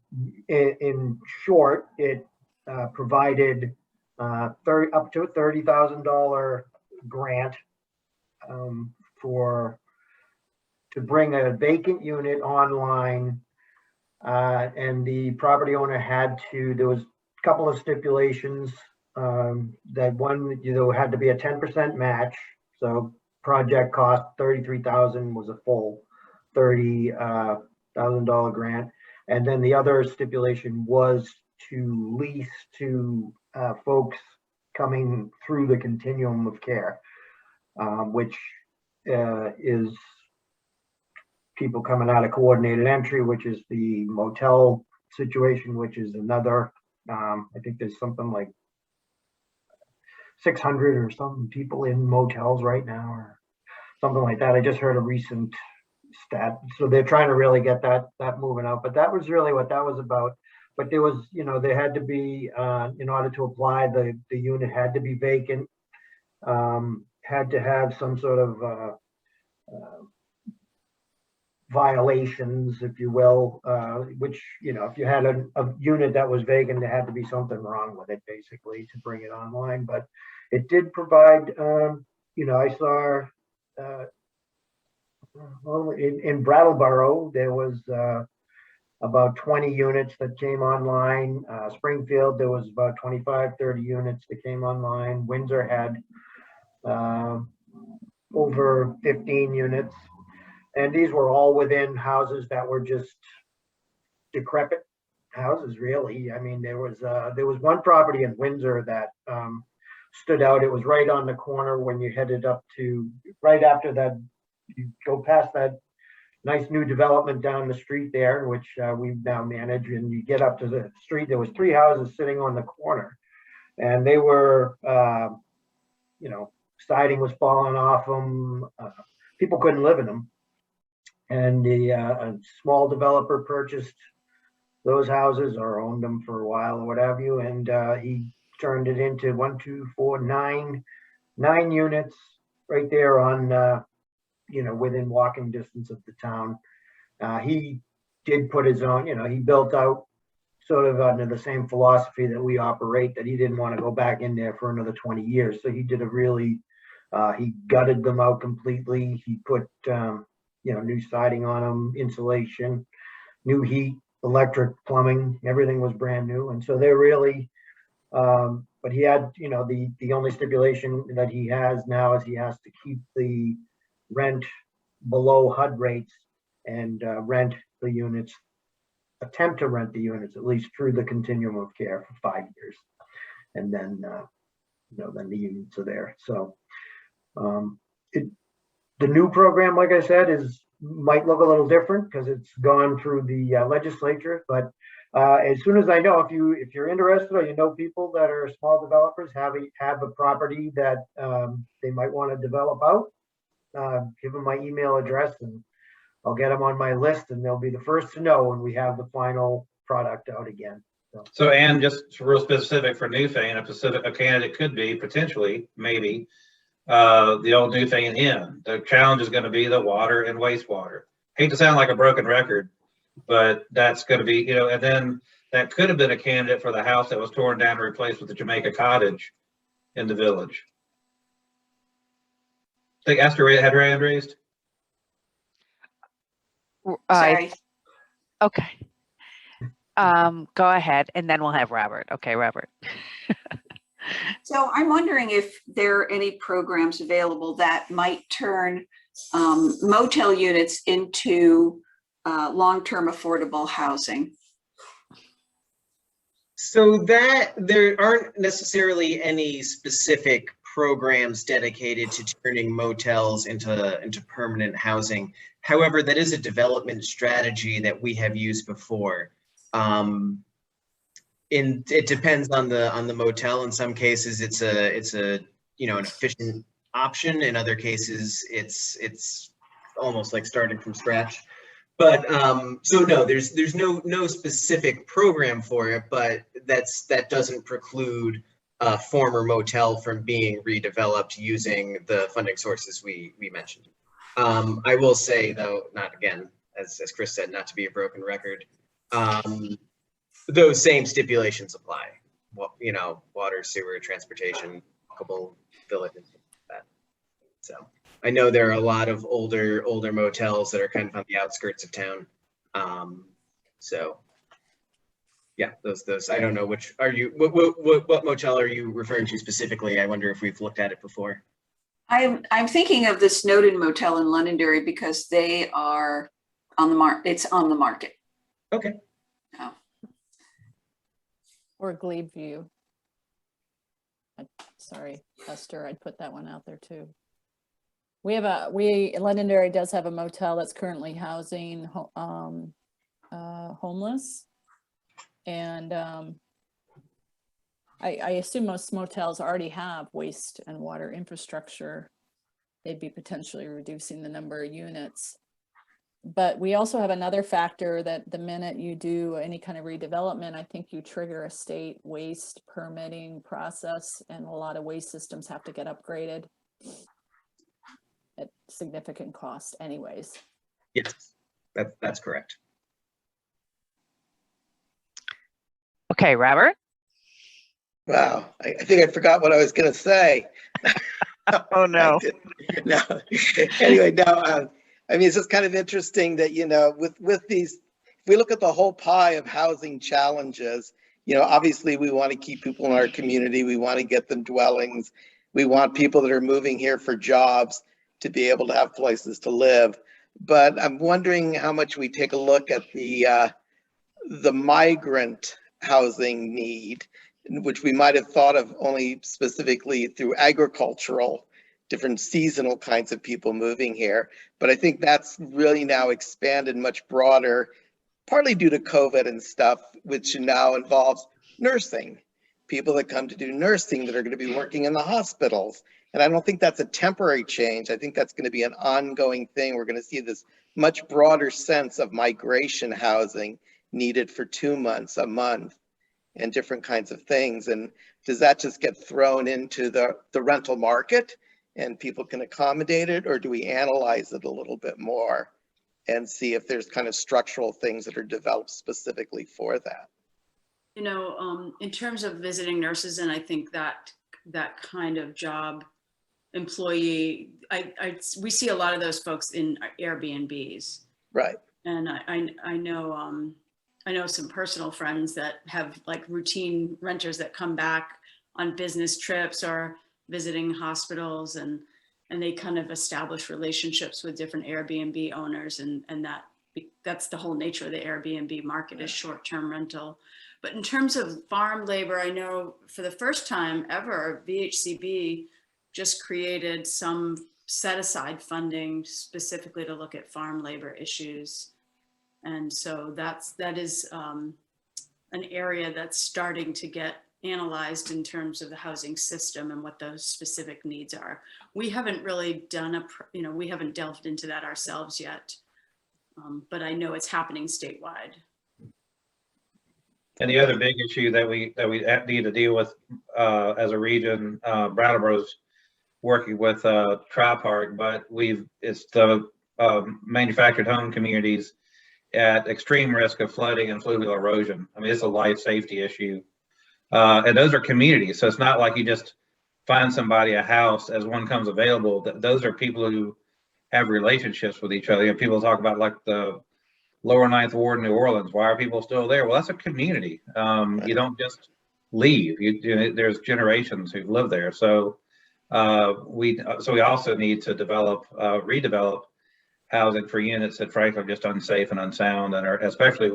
Speaker 9: in short, it provided up to a $30,000 grant to bring a vacant unit online, and the property owner there was a couple of stipulations. That one, had to be a 10% match. So project cost $33,000 was a full $30,000 grant. And then the other stipulation was to lease to folks coming through the continuum of care, which is people coming out of coordinated entry, which is the motel situation, which is another, I think there's something like 600 or some people in motels right now, or something like that. I just heard a recent stat. So they're trying to really get that moving out. But that was really what that was about. But there was, there had to be, in order to apply, the unit had to be vacant, had to have some sort of violations, if you will, which, if you had a unit that was vacant, there had to be something wrong with it, basically, to bring it online. But it did provide, I saw in Brattleboro, there was about 20 units that came online. Springfield, there was about 25, 30 units that came online. Windsor had over 15 units. And these were all within houses that were just decrepit houses, really. I mean, there was one property in Windsor that stood out. It was right on the corner when you headed up to, right after that, you go past that nice new development down the street there, which we now manage, and you get up to the street. There was 3 houses sitting on the corner, and they were, siding was falling off them. People couldn't live in them. And a small developer purchased those houses or owned them for a while or what have you. And he turned it into 9 units right there on, within walking distance of the town. He did put his own, he built out sort of under the same philosophy that we operate, that he didn't want to go back in there for another 20 years. So he did a really, he gutted them out completely. He put, new siding on them, insulation, new heat, electric, plumbing, everything was brand new. And so they're really, but he had, the only stipulation that he has now is he has to keep the rent below HUD rates and rent the units, attempt to rent the units at least through the continuum of care for 5 years. And then, then the units are there. So the new program, like I said, might look a little different because it's gone through the legislature. But as soon as I know, if you're interested or you know people that are small developers have a property that they might want to develop out, give them my email address and I'll get them on my list, and they'll be the first to know when we have the final product out again.
Speaker 1: So, and just real specific for Newfane, a candidate could be potentially, maybe, the old Newfane Inn. The challenge is going to be the water and wastewater. Hate to sound like a broken record, but that's going to be, and then that could have been a candidate for the house that was torn down and replaced with the Jamaica Cottage in the village. I think Esther had her hand raised.
Speaker 4: Sorry. Okay. Go ahead, and then we'll have Robert. Okay, Robert.
Speaker 11: So I'm wondering if there are any programs available that might turn motel units into long-term affordable housing.
Speaker 2: So that there aren't necessarily any specific programs dedicated to turning motels into permanent housing. However, that is a development strategy that we have used before. It depends on the motel. In some cases, it's an efficient option. In other cases, it's almost like starting from scratch. But so no, there's no specific program for it, but that doesn't preclude a former motel from being redeveloped using the funding sources we mentioned. I will say though, not again, as Chris said, not to be a broken record, those same stipulations apply. Well, water, sewer, transportation, walkable villages, that. So I know there are a lot of older motels that are kind of on the outskirts of town. So yeah, those I don't know which are you. What motel are you referring to specifically? I wonder if we've looked at it before.
Speaker 11: I'm thinking of the Snowden Motel in Londonderry because they are on the market. It's on the market.
Speaker 2: Okay.
Speaker 11: Oh.
Speaker 6: Or Glebeview. Sorry, Esther, I'd put that one out there too. Londonderry does have a motel that's currently housing homeless. And I assume most motels already have waste and water infrastructure. They'd be potentially reducing the number of units. But we also have another factor that the minute you do any kind of redevelopment, I think you trigger a state waste permitting process, and a lot of waste systems have to get upgraded at significant cost anyways.
Speaker 2: Yes, that's correct.
Speaker 4: Okay, Robert.
Speaker 12: Wow, I think I forgot what I was going to say.
Speaker 4: Oh no.
Speaker 12: No. Anyway, no. I mean, it's just kind of interesting that with these, if we look at the whole pie of housing challenges, obviously we want to keep people in our community. We want to get them dwellings. We want people that are moving here for jobs to be able to have places to live. But I'm wondering how much we take a look at the migrant housing need, which we might have thought of only specifically through agricultural, different seasonal kinds of people moving here. But I think that's really now expanded much broader, partly due to COVID and stuff, which now involves nursing, people that come to do nursing that are going to be working in the hospitals. And I don't think that's a temporary change. I think that's going to be an ongoing thing. We're going to see this much broader sense of migration housing needed for 2 months, a month, and different kinds of things. And does that just get thrown into the rental market and people can accommodate it, or do we analyze it a little bit more and see if there's kind of structural things that are developed specifically for that?
Speaker 3: You know, in terms of visiting nurses, and I think that kind of job employee, we see a lot of those folks in Airbnbs.
Speaker 12: Right.
Speaker 3: And I know some personal friends that have like routine renters that come back on business trips or visiting hospitals, and they kind of establish relationships with different Airbnb owners, and that's the whole nature of the Airbnb market, is short-term rental. But in terms of farm labor, I know for the first time ever, VHCB just created some set aside funding specifically to look at farm labor issues. And so that is an area that's starting to get analyzed in terms of the housing system and what those specific needs are. We haven't really done we haven't delved into that ourselves yet, but I know it's happening statewide.
Speaker 1: And the other big issue that we need to deal with as a region, Brattleboro's working with Tri-Park, but it's the manufactured home communities at extreme risk of flooding and fluvial erosion. I mean, it's a life safety issue. And those are communities. So it's not like you just find somebody a house as one comes available. Those are people who have relationships with each other. You know, people talk about like the Lower Ninth Ward in New Orleans. Why are people still there? Well, that's a community. You don't just leave. There's generations who've lived there. So we also need to redevelop housing for units that frankly are just unsafe and unsound, and are, especially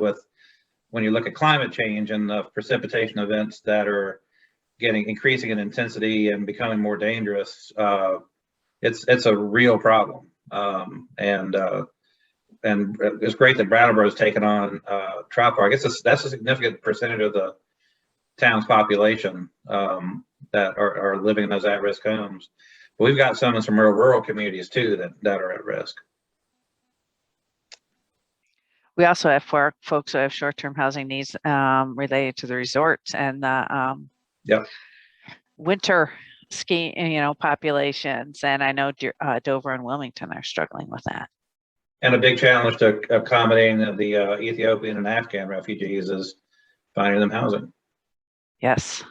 Speaker 1: when you look at climate change and the precipitation events that are increasing in intensity and becoming more dangerous. It's a real problem. And it's great that Brattleboro has taken on Tri-Park. That's a significant percentage of the town's population that are living in those at-risk homes. But we've got some in some rural communities too that are at risk.
Speaker 4: We also have folks who have short-term housing needs related to the resorts and the winter ski, populations. And I know Dover and Wilmington are struggling with that.
Speaker 1: And a big challenge to accommodating the Ethiopian and Afghan refugees is finding them housing.
Speaker 4: Yes.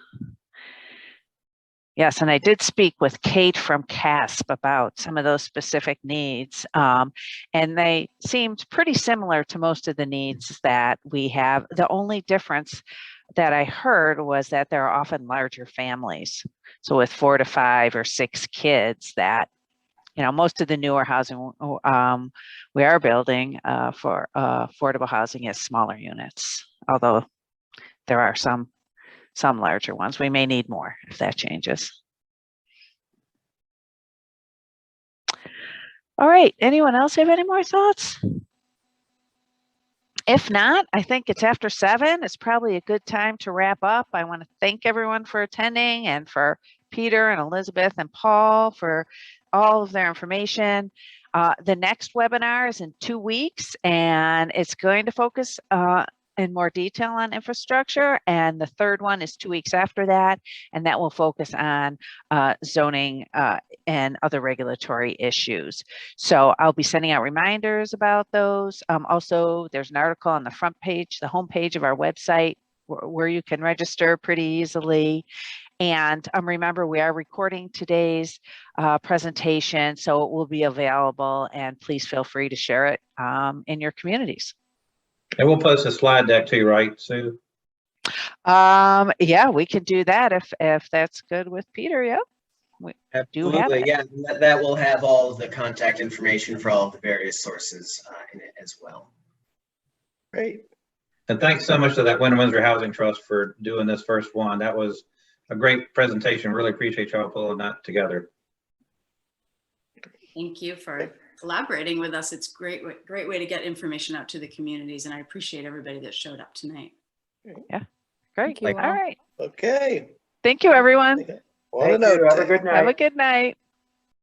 Speaker 4: Yes, and I did speak with Kate from CASP about some of those specific needs, and they seemed pretty similar to most of the needs that we have. The only difference that I heard was that there are often larger families. So with 4 to 5 or 6 kids, that most of the newer housing we are building for affordable housing is smaller units, although there are some larger ones. We may need more if that changes. All right, anyone else have any more thoughts? If not, I think it's after 7. It's probably a good time to wrap up. I want to thank everyone for attending, and for Peter and Elizabeth and Paul for all of their information. The next webinar is in 2 weeks, and it's going to focus in more detail on infrastructure. And the third one is 2 weeks after that, and that will focus on zoning and other regulatory issues. So I'll be sending out reminders about those. Also, there's an article on the front page, the homepage of our website, where you can register pretty easily. And remember, we are recording today's presentation, so it will be available, and please feel free to share it in your communities.
Speaker 1: And we'll post a slide deck too, right, Sue?
Speaker 4: Yeah, we can do that if that's good with Peter. Yeah, we do have it.
Speaker 2: Yeah, that will have all of the contact information for all of the various sources in it as well.
Speaker 12: Great.
Speaker 1: And thanks so much to that Windsor Housing Trust for doing this first one. That was a great presentation. Really appreciate y'all pulling that together.
Speaker 3: Thank you for collaborating with us. It's great way to get information out to the communities, and I appreciate everybody that showed up tonight.
Speaker 4: Yeah, great.
Speaker 6: Thank you
Speaker 4: All right.
Speaker 12: Okay.
Speaker 4: Thank you, everyone.
Speaker 12: Well,
Speaker 9: Thank you. Have a good night.
Speaker 4: Have a good night.